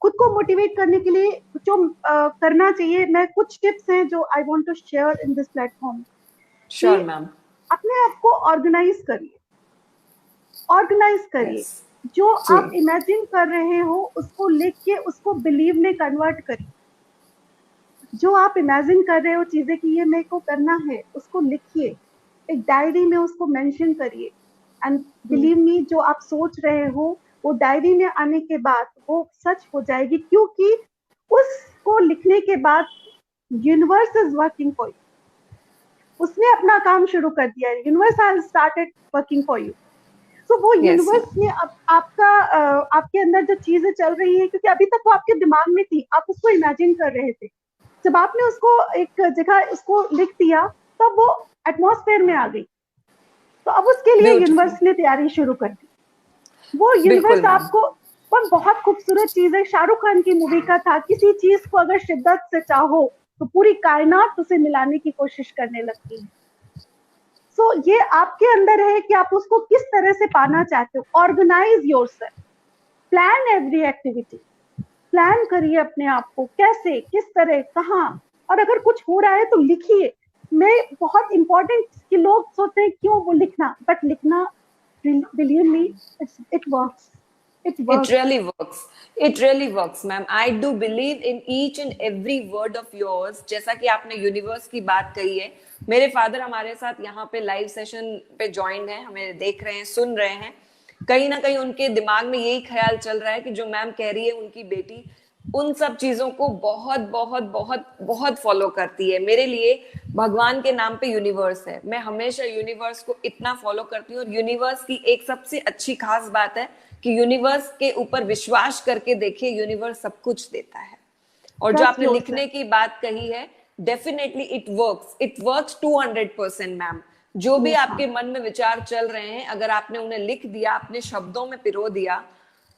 खुद को मोटिवेट करने के लिए जो करना चाहिए, मैं कुछ टिप्स हैं जो I want to share in this platform. Sure ma'am. अपने आप को ऑर्गेनाइज करिए, ऑर्गेनाइज करिए। Yes. जो जी। आप इमेजिन कर रहे हो उसको लिख के उसको बिलीव में कन्वर्ट करिए। जो आप इमेजिन कर रहे हो चीजें कि ये मेरे को करना है, उसको लिखिए, एक डायरी में उसको मेंशन करिए। एंड बिलीव मी, जो आप सोच रहे हो वो डायरी में आने के बाद वो सच हो जाएगी, क्योंकि उसको लिखने के बाद universe is working for you. उसने अपना काम शुरू कर दिया है, universe has started working for you. तो वो यूनिवर्स ने आपका आपके अंदर जो चीजें चल रही है, क्योंकि अभी तक वो आपके दिमाग में थी, आप उसको इमेजिन कर रहे थे, जब आपने उसको एक जगह उसको लिख दिया तब वो एटमॉस्फेयर में आ गई। तो अब उसके लिए यूनिवर्स ने तैयारी शुरू कर दी। वो यूनिवर्स आपको, पर बहुत खूबसूरत चीज है, शाहरुख खान की मूवी का था, किसी चीज को अगर शिद्दत से चाहो तो पूरी कायनात उसे मिलाने की कोशिश करने लगती है। सो ये आपके अंदर है कि आप उसको किस तरह से पाना चाहते हो। Organise yourself, plan every activity, plan करिए अपने आप को, कैसे, किस तरह, कहाँ, और अगर कुछ हो रहा है तो लिखिए। मैं बहुत इंपॉर्टेंट कि लोग सोचते हैं क्यों वो लिखना, बट लिखना, believe me, it works, it really works, it really works ma'am. I do believe in each and every word of yours. जैसा कि आपने यूनिवर्स की बात कही है, मेरे फादर हमारे साथ यहाँ पे लाइव सेशन पे ज्वाइन है, हमें देख रहे हैं, सुन रहे हैं। कहीं ना कहीं उनके दिमाग में यही ख्याल चल रहा है कि जो मैम कह रही है उनकी बेटी उन सब चीजों को बहुत बहुत बहुत बहुत फॉलो करती है। मेरे लिए भगवान के नाम पे यूनिवर्स है, मैं हमेशा यूनिवर्स को इतना फॉलो करती हूँ। और यूनिवर्स की एक सबसे अच्छी खास बात है कि यूनिवर्स के ऊपर विश्वास करके देखिए, यूनिवर्स सब कुछ देता है। और जो आपने लिखने की बात कही है, डेफिनेटली इट वर्क्स 200% मैम। जो भी आपके मन में विचार चल रहे हैं, अगर आपने उन्हें लिख दिया, अपने शब्दों में पिरो दिया,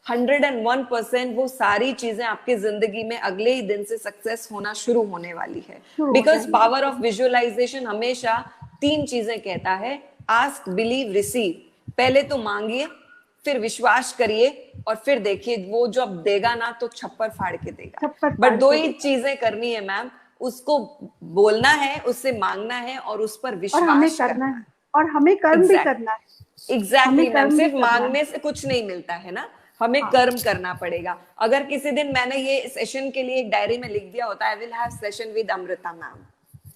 101% वो सारी चीजें आपकी जिंदगी में अगले ही दिन से सक्सेस होना शुरू होने वाली है। बिकॉज पावर ऑफ विजुअलाइजेशन हमेशा 3 चीजें कहता है, आस्क, बिलीव, रिसीव। पहले तो मांगिए, फिर विश्वास करिए, और फिर देखिए वो जो अब देगा ना तो छप्पर फाड़ के देगा। बट 2 ही चीजें करनी है मैम, उसको बोलना है, उससे मांगना है, और उस पर विश्वास करना है, और हमें कर्म भी करना है। Exactly ma'am. सिर्फ मांगने से कुछ नहीं मिलता है ना, हमें कर्म करना पड़ेगा। अगर किसी दिन मैंने ये सेशन के लिए एक डायरी में लिख दिया होता, I will have session with Amrita ma'am,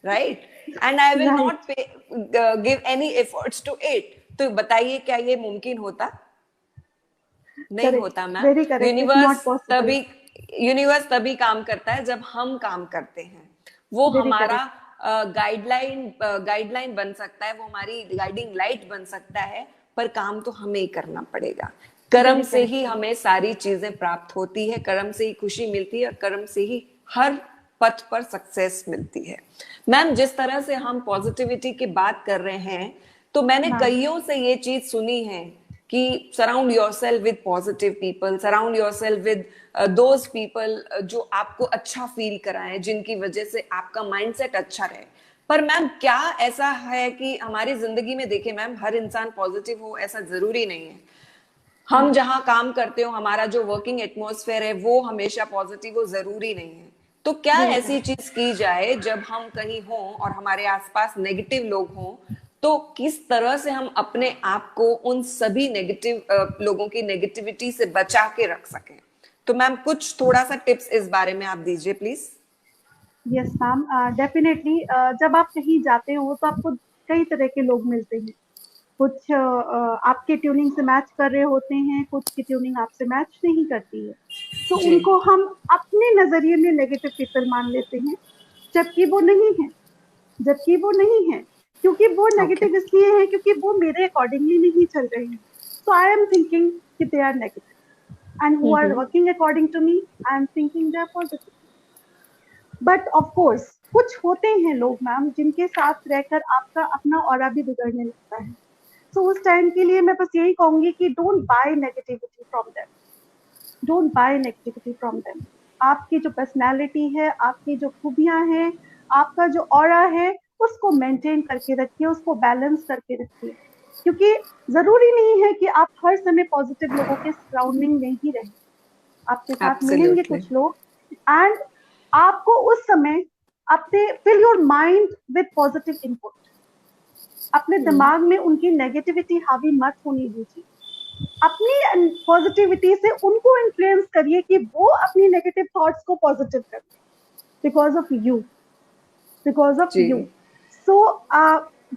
right, and I will not give any efforts to it, तो बताइए क्या ये मुमकिन होता? नहीं होता मैम। यूनिवर्स तभी काम करता है जब हम काम करते हैं। वो हमारा गाइडलाइन बन सकता है, वो हमारी गाइडिंग लाइट बन सकता है, पर काम तो हमें ही करना पड़ेगा। कर्म से ही हमें सारी चीजें प्राप्त होती है, कर्म से ही खुशी मिलती है, और कर्म से ही हर पथ पर सक्सेस मिलती है। मैम, जिस तरह से हम पॉजिटिविटी की बात कर रहे हैं, तो मैंने कईयों से ये चीज सुनी है कि surround yourself with positive people, surround yourself with those people जो आपको अच्छा फील कराएं, जिनकी वजह से आपका माइंडसेट अच्छा रहे। पर मैम, क्या ऐसा है कि हमारी जिंदगी में देखिए मैम, हर इंसान पॉजिटिव हो ऐसा जरूरी नहीं है। हम जहां काम करते हो, हमारा जो वर्किंग एटमॉस्फेयर है वो हमेशा पॉजिटिव हो जरूरी नहीं है। तो क्या ऐसी चीज की जाए जब हम कहीं हों और हमारे आसपास नेगेटिव लोग हों, तो किस तरह से हम अपने आप को उन सभी नेगेटिव लोगों की नेगेटिविटी से बचा के रख सकें? तो मैम, कुछ थोड़ा सा टिप्स इस बारे में आप दीजिए प्लीज। Yes ma'am, definitely. जब आप कहीं जाते हो तो आपको कई तरह के लोग मिलते हैं। कुछ आपके ट्यूनिंग से मैच कर रहे होते हैं, कुछ की ट्यूनिंग आपसे मैच नहीं करती है, तो उनको हम अपने नजरिए में नेगेटिव पीपल मान लेते हैं, जबकि वो नहीं है। क्योंकि वो नेगेटिव इसलिए है क्योंकि वो मेरे अकॉर्डिंगली नहीं चल रहे हैं। सो आई एम थिंकिंग कि they are negative, and who are working according to me, I am thinking they are positive. But of course कुछ होते हैं लोग मैम जिनके साथ रहकर आपका अपना ऑरा भी बिगड़ने लगता है। तो उस टाइम के लिए मैं बस यही कहूंगी कि don't buy negativity from them. आपकी जो पर्सनैलिटी है, आपकी जो खूबियां हैं, आपका जो ऑरा है, उसको मेंटेन करके रखिए, उसको बैलेंस करके रखिए। क्योंकि जरूरी नहीं है कि आप हर समय पॉजिटिव लोगों के सराउंडिंग में ही रहें। आपके साथ मिलेंगे Absolutely. कुछ लोग, एंड आपको उस समय अपने fill your mind with positive input. अपने दिमाग में उनकी नेगेटिविटी हावी मत होने दीजिए, अपनी पॉजिटिविटी से उनको इन्फ्लुएंस करिए कि वो अपनी नेगेटिव थॉट्स को पॉजिटिव करें, because of you, because of जी। यू। सो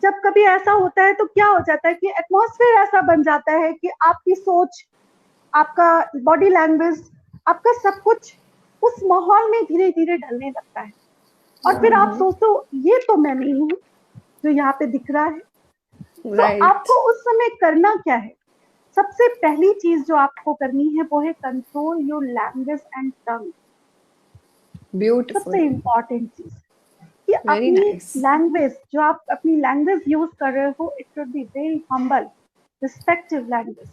जब कभी ऐसा होता है तो क्या हो जाता है कि एटमॉस्फेयर ऐसा बन जाता है कि आपकी सोच, आपका बॉडी लैंग्वेज, आपका सब कुछ उस माहौल में धीरे धीरे ढलने लगता है, और फिर आप सोचते हो ये तो मैं नहीं हूँ जो यहाँ पे दिख रहा है। तो Right. आपको उस समय करना क्या है? सबसे पहली चीज जो आपको करनी है वो है control your language and tongue. Beautiful. सबसे इम्पोर्टेंट चीज कि Very अपनी nice. लैंग्वेज, जो आप अपनी लैंग्वेज यूज कर रहे हो, it should be very humble, respective language.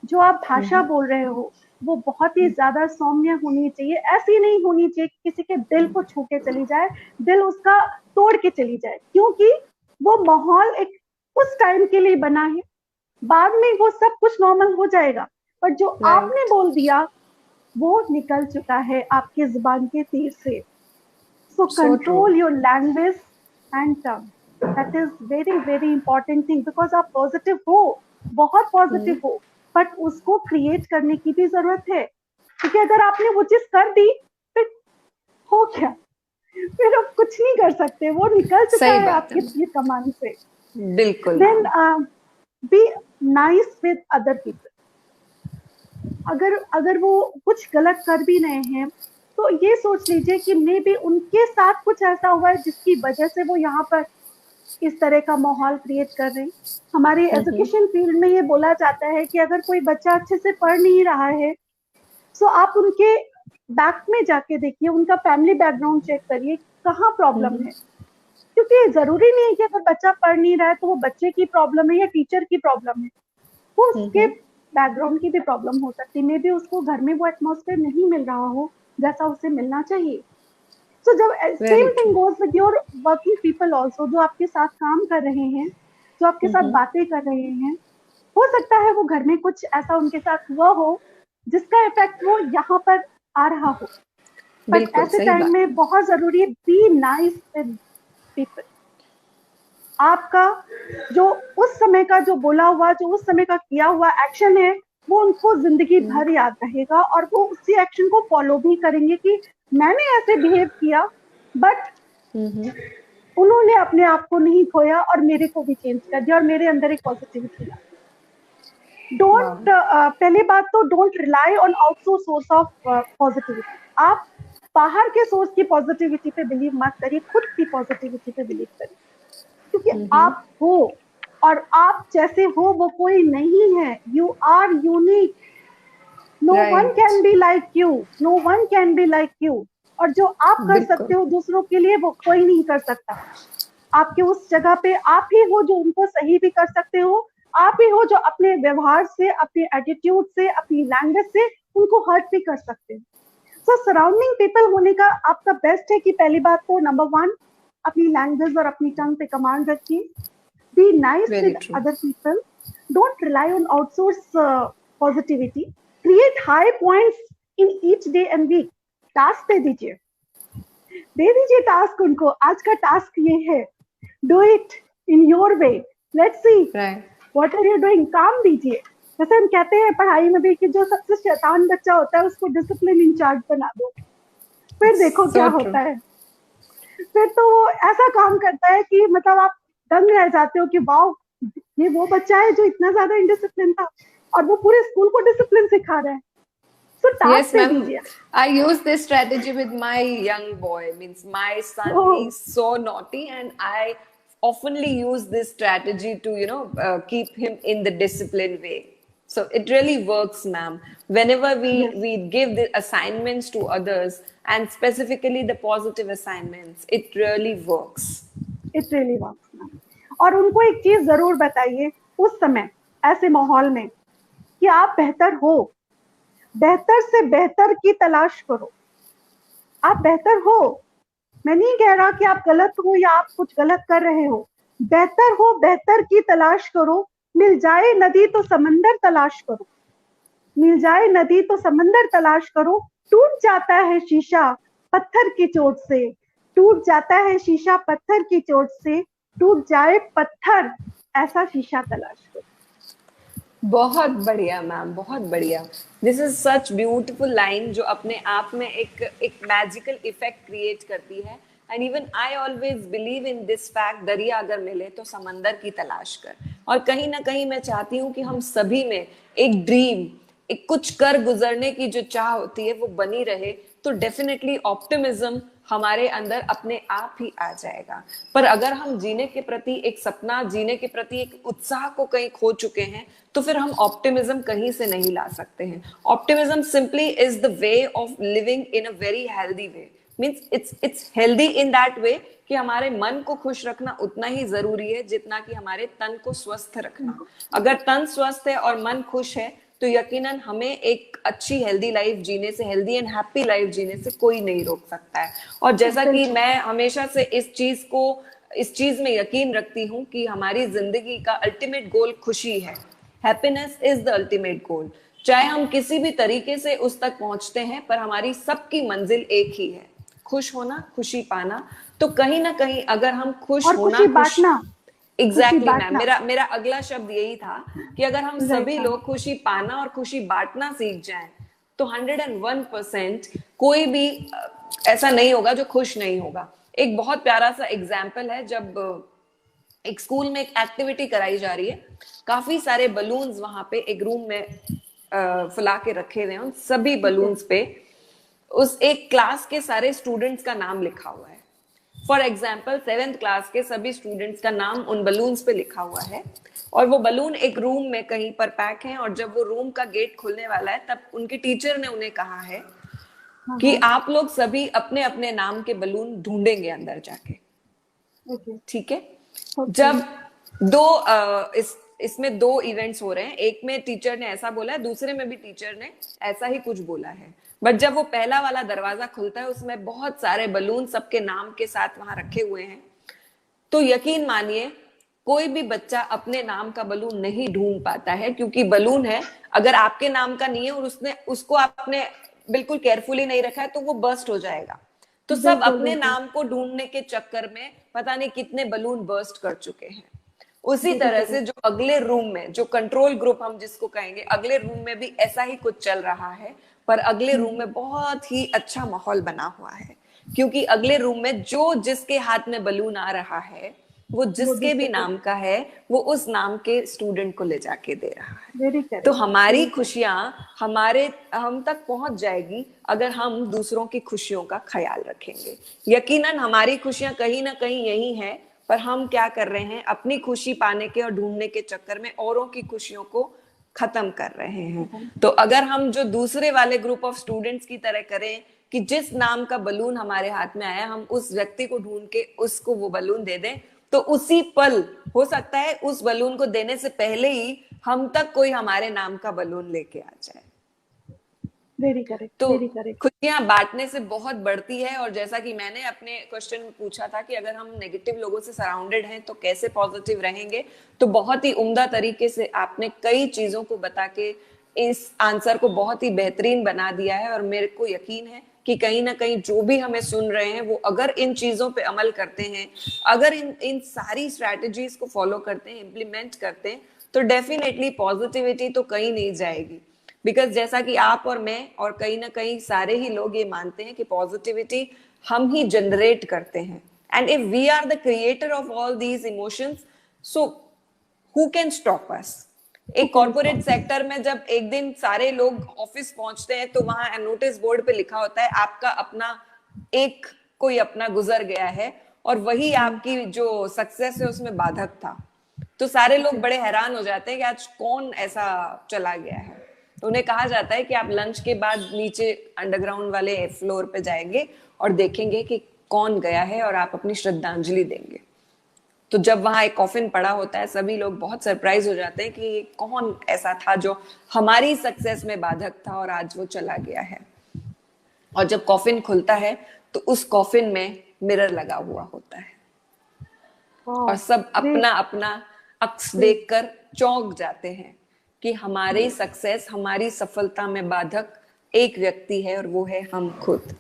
जो आप भाषा बोल रहे हो वो बहुत ही ज्यादा सौम्य होनी चाहिए, ऐसी नहीं होनी चाहिए कि किसी के दिल को छू के चली जाए, दिल उसका तोड़ के चली जाए, क्योंकि वो माहौल एक उस टाइम के लिए बना है, बाद में वो सब कुछ नॉर्मल हो जाएगा, पर जो Right. आपने बोल दिया वो निकल चुका है आपके जुबान के तीर से। So So control true. your language and tongue. That is very very important thing, because आप पॉजिटिव हो, बहुत पॉजिटिव हो, बट उसको क्रिएट करने की भी जरूरत है, क्योंकि अगर आपने वो चीज कर दी फिर हो गया, फिर आप कुछ नहीं कर सकते, वो निकल चुका सही है बात आपकी है। ये कमान से। बिल्कुल। Then be nice with other people. अगर वो कुछ गलत कर भी रहे हैं तो ये सोच लीजिए कि मे बी उनके साथ कुछ ऐसा हुआ है जिसकी वजह से वो यहाँ पर इस तरह का माहौल क्रिएट कर रहे हैं। हमारे एजुकेशन फील्ड में ये बोला जाता है कि अगर कोई बच्चा अच्छे से पढ़ नहीं रहा है तो आप उनके बैक में जाके देखिए, उनका फैमिली बैकग्राउंड चेक करिए कहाँ प्रॉब्लम है, क्योंकि जरूरी नहीं है कि अगर बच्चा पढ़ नहीं रहा है तो वो बच्चे की प्रॉब्लम है या टीचर की प्रॉब्लम है, वो उसके बैकग्राउंड की भी प्रॉब्लम हो सकती है, मे बी उसको घर में वो एटमॉस्फेयर नहीं मिल रहा हो जैसा उसे मिलना चाहिए। सो जब same thing goes with your working people also, जो आपके साथ काम कर रहे हैं, जो आपके साथ बातें कर रहे हैं, हो सकता है वो घर में कुछ ऐसा उनके साथ हुआ हो जिसका इफेक्ट वो यहाँ पर आ रहा हो, बट बिल्कुल ऐसे सही टाइम बात। में बहुत जरूरी है बी नाइस विद पीपल। आपका जो उस समय का जो बोला हुआ, जो उस समय का किया हुआ एक्शन है, वो उनको जिंदगी भर याद रहेगा, और वो उसी एक्शन को फॉलो भी करेंगे कि मैंने ऐसे बिहेव किया, बट उन्होंने अपने आप को नहीं खोया और मेरे को भी चेंज कर दिया और मेरे अंदर एक पॉजिटिविटी ला। डोंट पहली बात तो don't rely on outsource source of positivity. आप बाहर के सोर्स की पॉजिटिविटी पे बिलीव मत करिए, खुद की पॉजिटिविटी पे बिलीव करिए, क्योंकि आप हो और आप जैसे हो वो कोई नहीं है। You are unique, no one can be like you, no one can be like you. और जो आप कर सकते हो दूसरों के लिए वो कोई नहीं कर सकता। आपके उस जगह पे आप ही हो जो उनको सही भी कर सकते हो, आप ही हो जो अपने व्यवहार से, अपने एटीट्यूड से, अपनी लैंग्वेज से उनको हर्ट भी कर सकते हो। सो सराउंडिंग पीपल होने का आपका बेस्ट है कि पहली बात तो नंबर 1 अपनी लैंग्वेज और अपनी टंग पे कमांड रखिए। Be nice with other people, don't rely on outsource positivity, create high points in each day and week. Task दे दीजिए टास्क उनको, आज का टास्क ये है, do it in your way, let's see what are you doing. काम दीजिए, जैसे हम कहते हैं पढ़ाई में भी कि जो सबसे शैतान बच्चा होता है उसको डिसिप्लिन इंचार्ज बना दो, फिर देखो क्या होता है। फिर तो वो ऐसा काम करता है कि मतलब आप दंग रह जाते हो कि वाओ, ये वो बच्चा है जो इतना ज्यादा इनडिसिप्लिन था और वो पूरे स्कूल को डिसिप्लिन सिखा रहा है। So yes, ma'am. I use this strategy with my young boy. Means my son is so naughty, and I oftenly use this strategy to keep him in the disciplined way. So it really works, ma'am. Whenever we give the assignments to others, and specifically the positive assignments, it really works. It really works, ma'am. और उनको एक चीज जरूर बताइए उस समय ऐसे माहौल में कि आप बेहतर हो, बेहतर से बेहतर की तलाश करो। आप बेहतर हो, मैं नहीं कह रहा कि आप गलत हो या आप कुछ गलत कर रहे हो, बेहतर हो, बेहतर की तलाश करो। मिल जाए नदी तो समंदर तलाश करो, मिल जाए नदी तो समंदर तलाश करो, टूट जाता है शीशा पत्थर की चोट से, टूट जाता है शीशा पत्थर की चोट से, टूट जाए पत्थर ऐसा शीशा तलाश करो। बहुत बढ़िया मैम, बहुत बढ़िया। This is such beautiful line जो अपने आप में एक मैजिकल इफेक्ट क्रिएट करती है। And even I always believe in this fact, दरिया अगर मिले तो समंदर की तलाश कर। और कहीं ना कहीं मैं चाहती हूँ कि हम सभी में एक ड्रीम, एक कुछ कर गुजरने की जो चाह होती है वो बनी रहे, तो डेफिनेटली ऑप्टिमिज्म हमारे अंदर अपने आप ही आ जाएगा। पर अगर हम जीने के प्रति एक सपना, जीने के प्रति एक उत्साह को कहीं खो चुके हैं, तो फिर हम ऑप्टिमिज्म कहीं से नहीं ला सकते हैं। Optimism simply is the way of living in a very healthy way. Means it's healthy in that way कि हमारे मन को खुश रखना उतना ही जरूरी है जितना कि हमारे तन को स्वस्थ रखना। अगर तन स्वस्थ है और मन खुश है तो यकीनन हमें एक अच्छी हेल्दी लाइफ जीने से, हेल्दी एंड हैप्पी लाइफ जीने से कोई नहीं रोक सकता है। और जैसा कि मैं हमेशा से इस चीज में यकीन रखती हूँ कि हमारी जिंदगी का अल्टीमेट गोल खुशी है। Happiness is the ultimate goal. चाहे हम किसी भी तरीके से उस तक पहुंचते हैं, पर हमारी सबकी मंजिल एक ही है, खुश होना, खुशी पाना। तो कहीं ना कहीं अगर हम खुश और होना, खुशी बांटना। एग्जैक्टली मैम, मेरा अगला शब्द यही था कि अगर हम सभी हाँ। लोग खुशी पाना और खुशी बांटना सीख जाएं तो 101% कोई भी ऐसा नहीं होगा जो खुश नहीं होगा। एक बहुत प्यारा सा एग्जाम्पल है, जब एक स्कूल में एक एक्टिविटी कराई जा रही है, काफी सारे बलून्स वहां पे एक रूम में फुला के रखे हुए हैं। उन सभी बलून्स पे उस एक क्लास के सारे स्टूडेंट्स का नाम लिखा हुआ है। फॉर एग्जाम्पल 7th क्लास के सभी स्टूडेंट्स का नाम उन बलून्स पे लिखा हुआ है, और वो बलून एक रूम में कहीं पर पैक है। और जब वो रूम का गेट खुलने वाला है तब उनके टीचर ने उन्हें कहा है कि आप लोग सभी अपने अपने नाम के बलून ढूंढेंगे अंदर जाके। ठीक है। जब इसमें दो इवेंट्स हो रहे हैं, एक में टीचर ने ऐसा बोला है, दूसरे में भी टीचर ने ऐसा ही कुछ बोला है। बट जब वो पहला वाला दरवाजा खुलता है उसमें बहुत सारे बलून सबके नाम के साथ वहां रखे हुए हैं। तो यकीन मानिए कोई भी बच्चा अपने नाम का बलून नहीं ढूंढ पाता है, क्योंकि बलून है, अगर आपके नाम का नहीं है और उसको आपने बिल्कुल केयरफुली नहीं रखा है तो वो बर्स्ट हो जाएगा। तो सब अपने नाम को ढूंढने के चक्कर में पता नहीं कितने बलून बर्स्ट कर चुके हैं। उसी तरह से जो अगले रूम में, जो कंट्रोल ग्रुप हम जिसको कहेंगे, अगले रूम में भी ऐसा ही कुछ चल रहा है। पर अगले रूम में बहुत ही अच्छा माहौल बना हुआ है, क्योंकि अगले रूम में जो जिसके हाथ में बलून आ रहा है वो जिसके भी नाम का है वो उस नाम के स्टूडेंट को ले जाके दे रहा है। तो हमारी खुशियां हम तक पहुंच जाएगी अगर हम दूसरों की खुशियों का ख्याल रखेंगे। यकीनन हमारी खुशियां कहीं ना कहीं यही हैं, पर हम क्या कर रहे हैं, अपनी खुशी पाने के और ढूंढने के चक्कर में औरों की खुशियों को खत्म कर रहे हैं। तो अगर हम जो दूसरे वाले ग्रुप ऑफ स्टूडेंट्स की तरह करें कि जिस नाम का बलून हमारे हाथ में आया हम उस व्यक्ति को ढूंढ के उसको वो बलून दे दें, तो उसी पल हो सकता है उस बलून को देने से पहले ही हम तक कोई हमारे नाम का बलून लेके आ जाए। वेरी करेक्ट, तो वेरी करेक्ट। खुशियां बांटने से बहुत बढ़ती है। और जैसा कि मैंने अपने क्वेश्चन में पूछा था कि अगर हम नेगेटिव लोगों से सराउंडेड हैं तो कैसे पॉजिटिव रहेंगे, तो बहुत ही उम्दा तरीके से आपने कई चीजों को बता के इस आंसर को बहुत ही बेहतरीन बना दिया है। और मेरे को यकीन है कि कहीं ना कहीं जो भी हमें सुन रहे हैं वो अगर इन चीजों पे अमल करते हैं, अगर इन सारी स्ट्रैटेजीज को फॉलो करते हैं, इम्प्लीमेंट करते हैं, तो डेफिनेटली पॉजिटिविटी तो कहीं नहीं जाएगी। बिकॉज जैसा कि आप और मैं और कहीं ना कहीं सारे ही लोग ये मानते हैं कि पॉजिटिविटी हम ही जनरेट करते हैं। And if we are the creator of all these emotions, so who can stop us. एक कॉर्पोरेट सेक्टर में जब एक दिन सारे लोग ऑफिस पहुंचते हैं तो वहां नोटिस बोर्ड पे लिखा होता है आपका अपना एक कोई अपना गुजर गया है, और वही आपकी जो सक्सेस है उसमें बाधक था। तो सारे लोग बड़े हैरान हो जाते हैं कि आज कौन ऐसा चला गया है। तो उन्हें कहा जाता है कि आप लंच के बाद नीचे अंडरग्राउंड वाले फ्लोर पे जाएंगे और देखेंगे कि कौन गया है और आप अपनी श्रद्धांजलि देंगे। तो जब वहां एक कॉफिन पड़ा होता है सभी लोग बहुत सरप्राइज हो जाते हैं कि कौन ऐसा था जो हमारी सक्सेस में बाधक था और आज वो चला गया है। और जब कॉफिन खुलता है तो उस कॉफिन में मिरर लगा हुआ होता है और सब अपना अपना अक्स देखकर चौंक जाते हैं कि हमारी सक्सेस, हमारी सफलता में बाधक एक व्यक्ति है और वो है हम खुद।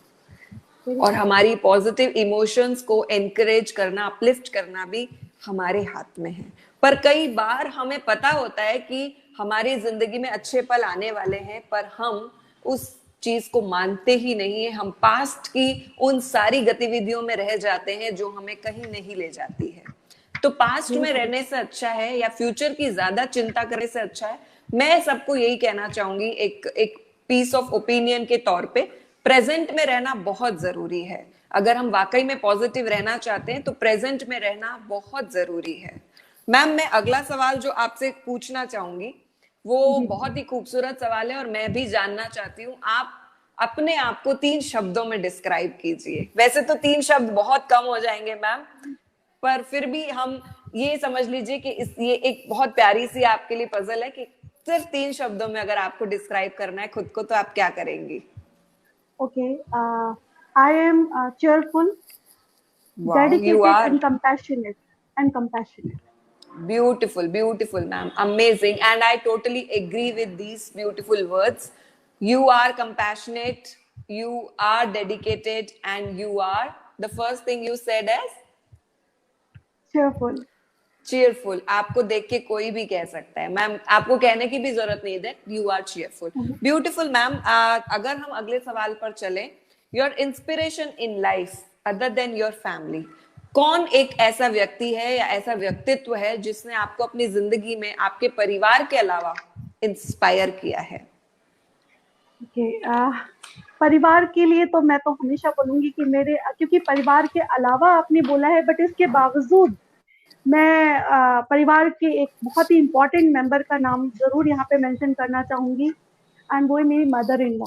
और हमारी पॉजिटिव इमोशंस को एनकरेज करना, अपलिफ्ट करना भी हमारे हाथ में है। पर कई बार हमें पता होता है कि हमारी जिंदगी में अच्छे पल आने वाले हैं, पर हम उस चीज को मानते ही नहीं है। हम पास्ट की उन सारी गतिविधियों में रह जाते हैं जो हमें कहीं नहीं ले जाती है। तो पास्ट में रहने से अच्छा है या फ्यूचर की ज्यादा चिंता करने से अच्छा है, मैं सबको यही कहना चाहूंगी एक पीस ऑफ ओपिनियन के तौर पे, प्रेजेंट में रहना बहुत जरूरी है। अगर हम वाकई में पॉजिटिव रहना चाहते हैं तो प्रेजेंट में रहना बहुत जरूरी है। मैम, मैं अगला सवाल जो आपसे पूछना चाहूंगी वो बहुत ही खूबसूरत सवाल है और मैं भी जानना चाहती हूँ, आप अपने आप को 3 शब्दों में डिस्क्राइब कीजिए। वैसे तो 3 शब्द बहुत कम हो जाएंगे मैम, पर फिर भी हम ये समझ लीजिए कि ये एक बहुत प्यारी सी आपके लिए पजल है कि सिर्फ 3 शब्दों में अगर आपको डिस्क्राइब करना है खुद को तो आप क्या करेंगी? Okay, I am cheerful, Wow, dedicated, you are and compassionate. And compassionate. beautiful, beautiful, ma'am. Amazing. And I totally agree with these beautiful words. You are compassionate, you are dedicated, and you are, the first thing you said as Cheerful. cheerful. आपको देख के कोई भी कह सकता है ma'am, आपको कहने की भी जरूरत नहीं है, you are cheerful. Beautiful, ma'am. अगर हम अगले सवाल पर चलें, your inspiration in life other than your family, कौन एक ऐसा व्यक्ति है या ऐसा व्यक्तित्व है जिसने आपको अपनी जिंदगी में आपके परिवार के अलावा इंस्पायर किया है? Okay, परिवार के लिए तो मैं तो हमेशा बोलूंगी कि मेरे, क्योंकि परिवार के अलावा आपने बोला है, बट इसके बावजूद मैं परिवार के एक बहुत ही इम्पोर्टेंट मेंबर का नाम जरूर यहाँ पे मेंशन करना चाहूंगी, एंड वो है मेरी mother in law.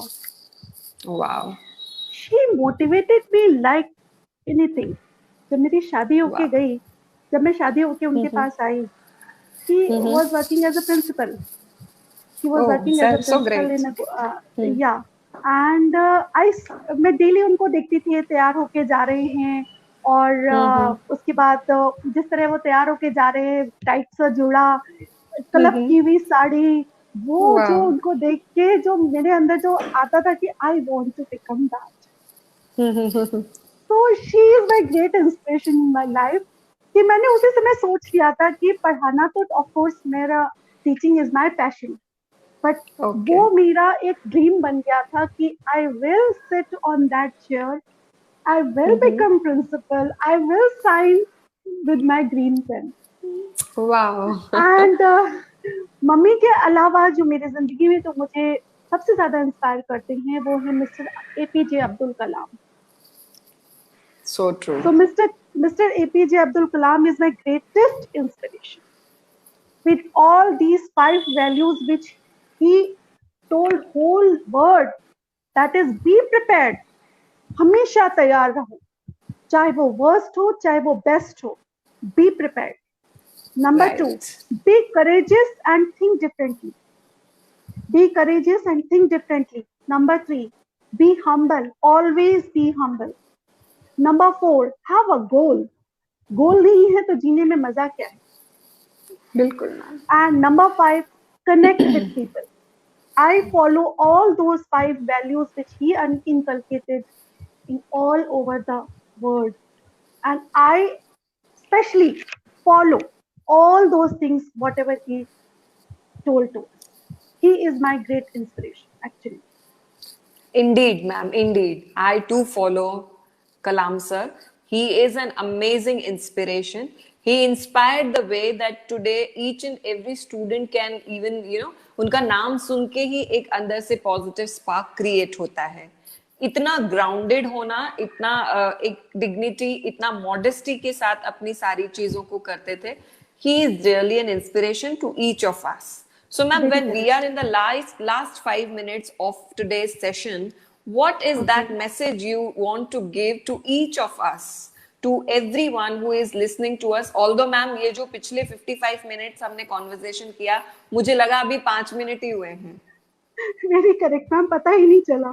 Wow, she motivated me like anything. जब मेरी शादी होके गई, जब मैं शादी होके उनके पास आई, she was working as a principal. She was working as a principal in a yeah, and मैं डेली उनको देखती थी तैयार होके जा रहे हैं, और उसके बाद जिस तरह वो तैयार होके जा रहे हैं, टाइट सा जोड़ा, कलफ की हुई साड़ी, वो जो उनको देख के जो मेरे अंदर जो आता था कि I want to become that. तो she is my great inspiration in my life. कि मैंने उसी समय सोच लिया था कि पढ़ाना तो ऑफ कोर्स मेरा, teaching is my passion, but वो मेरा एक ड्रीम बन गया था कि I will sit on that chair, I will become principal, I will sign with my green pen. And mummy के अलावा जो मेरी जिंदगी में तो मुझे सबसे ज्यादा इंस्पायर करते हैं वो है mister APJ Abdul Kalam. So true. So Mr. APJ Abdul Kalam is my greatest inspiration. With all these 5 values which he told whole world, that is be prepared. हमेशा तैयार रहो, चाहे वो worst हो चाहे वो best हो, be prepared. Number 2, be courageous and think differently. Be courageous and think differently. Number 3, be humble. Always be humble. Number 4, have a goal. गोल नहीं है तो जीने में मजा क्या है? बिल्कुल। And number 5, connect with people. I follow all those 5 values which he inculcated in all over the world, and I especially follow all those things whatever he told to us. He is my great inspiration, actually. Indeed, ma'am, indeed. I too follow Kalam sir. He is an amazing inspiration. He inspired the way that today each and every student can even, उनका नाम सुन के ही एक अंदर से positive spark create होता है। इतना grounded होना, इतना एक डिग्निटी, इतना मॉडेस्टी के साथ अपनी सारी चीजों को करते थे। He is really an inspiration to each of us. So, ma'am, when we are in the last 5 minutes of today's session, what is that message you want to give to each of us, to everyone who is listening to us? Although, ma'am, ये जो पिछले 55 minutes हमने conversation किया, मुझे लगा अभी 5 minute ही हुए हैं। Very correct, ma'am. पता ही नहीं चला।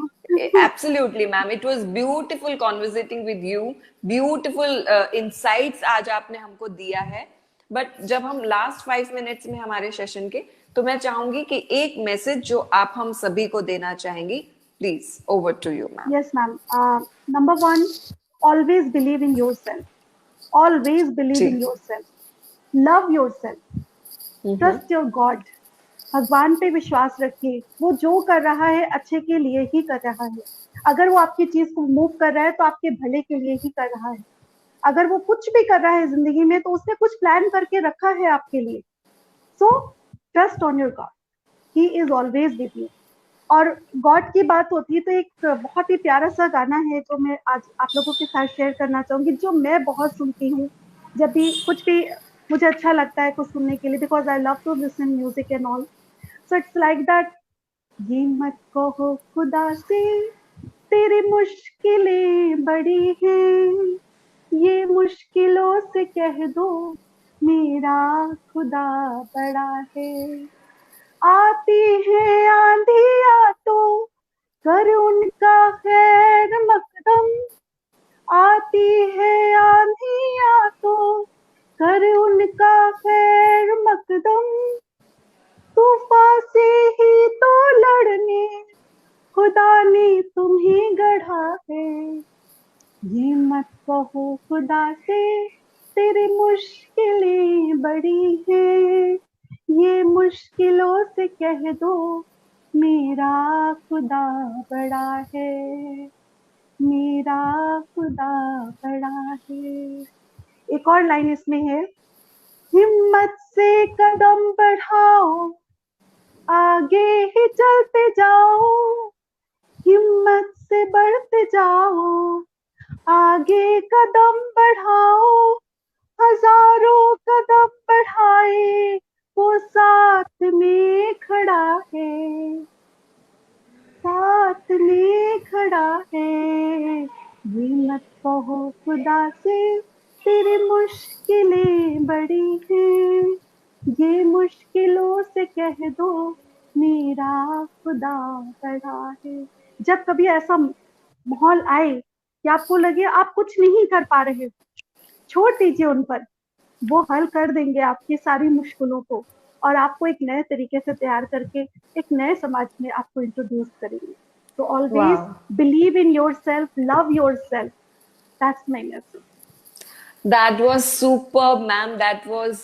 Absolutely, ma'am. It was beautiful conversating with you. Beautiful insights आज आपने हमको दिया है। बट जब हम लास्ट 5 मिनट्स में हमारे सेशन के, तो मैं चाहूंगी कि एक मैसेज जो आप हम सभी को देना चाहेंगी, please over to you ma'am. Yes, ma'am. Number one, always believe in yourself. Always believe जी। in yourself. Love yourself. Trust your God. भगवान पे विश्वास रखिए, वो जो कर रहा है अच्छे के लिए ही कर रहा है। अगर वो आपकी चीज को मूव कर रहा है तो आपके भले के लिए ही कर रहा है। अगर वो कुछ भी कर रहा है जिंदगी में तो उसने कुछ प्लान करके रखा है आपके लिए। So trust on your God, he is always with you. और गॉड की बात होती है तो एक बहुत ही प्यारा सा गाना है जो मैं आज आप लोगों के साथ शेयर करना चाहूंगी, जो मैं बहुत सुनती हूँ जब भी कुछ भी मुझे अच्छा लगता है कुछ सुनने के लिए, because I love to listen music and all. So it's like that, ये मत कहो खुदा से तेरी मुश्किलें बड़ी हैं, ये मुश्किलों से कह दो मेरा खुदा बड़ा है। आती है आंधियाँ तो कर उनका खैर मकदम, आती है आंधियाँ तो कर उनका खैर मकदम, तूफान से ही तो लड़ने खुदा ने तुम्हें गढ़ा है। ये मत कहो खुदा से तेरी मुश्किलें बड़ी हैं, ये मुश्किलों से कह दो मेरा खुदा बड़ा है, मेरा खुदा बड़ा है। एक और लाइन इसमें है, हिम्मत से कदम बढ़ाओ आगे ही चलते जाओ, हिम्मत से बढ़ते जाओ आगे कदम बढ़ाओ, हजारों कदम बढ़ाए वो साथ में खड़ा है, साथ में खड़ा है। ये मत कहो खुदा से तेरी मुश्किलें बड़ी हैं, ये मुश्किलों से कह दो मेरा खुदा बड़ा है। जब कभी ऐसा माहौल आए कि आपको लगे आप कुछ नहीं कर पा रहे, छोड़ दीजिए उन पर, वो हल कर देंगे आपकी सारी मुश्किलों को और आपको एक नए तरीके से तैयार करके एक नए समाज में आपको इंट्रोड्यूस करेंगे। तो always believe in yourself, love yourself, that's my message. That was superb, ma'am, that was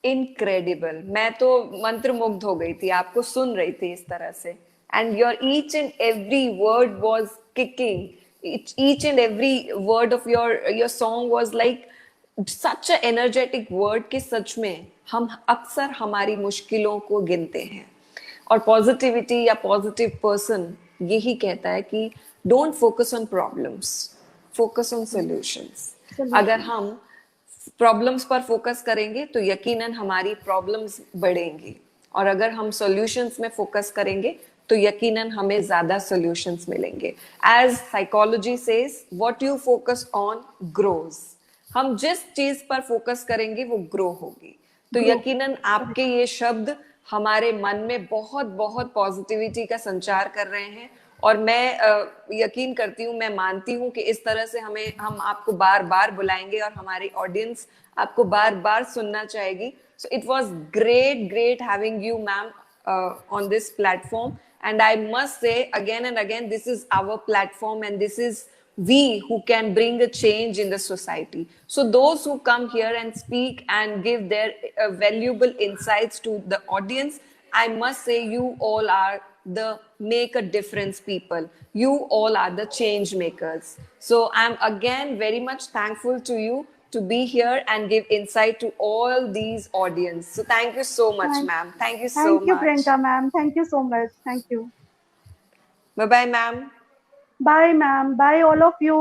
incredible. मैं तो मंत्रमुग्ध हो गई थी आपको सुन रही थी इस तरह से, and your each and every word was kicking. Each and every word of your song was like such a energetic word कि सच में हम अक्सर हमारी मुश्किलों को गिनते हैं, और पॉजिटिविटी या पॉजिटिव पर्सन यही कहता है कि don't focus on problems, focus on solutions. अगर हम प्रॉब्लम्स पर फोकस करेंगे तो यकीनन हमारी प्रॉब्लम्स बढ़ेंगी, और अगर हम सॉल्यूशंस में फोकस करेंगे तो यकीनन हमें ज्यादा सॉल्यूशंस मिलेंगे। As psychology says, what you focus on grows. हम जिस चीज पर फोकस करेंगे वो ग्रो होगी। तो यकीनन आपके ये शब्द हमारे मन में बहुत बहुत पॉजिटिविटी का संचार कर रहे हैं, और मैं यकीन करती हूँ, मैं मानती हूँ कि इस तरह से हम आपको बार बार बुलाएंगे और हमारी ऑडियंस आपको बार बार सुनना चाहेगी। So it was great having you ma'am on this platform, and I must say again and again, this is our platform and this is we who can bring a change in the society. So those who come here and speak and give their valuable insights to the audience, I must say you all are the make a difference people. You all are the change makers. So I'm again very much thankful to you to be here and give insight to all these audience. So thank you so much, ma'am. Thank you so much. Thank you, Priyanka ma'am. Thank you so much. Thank you. Bye bye, ma'am. Bye, ma'am. Bye, all of you.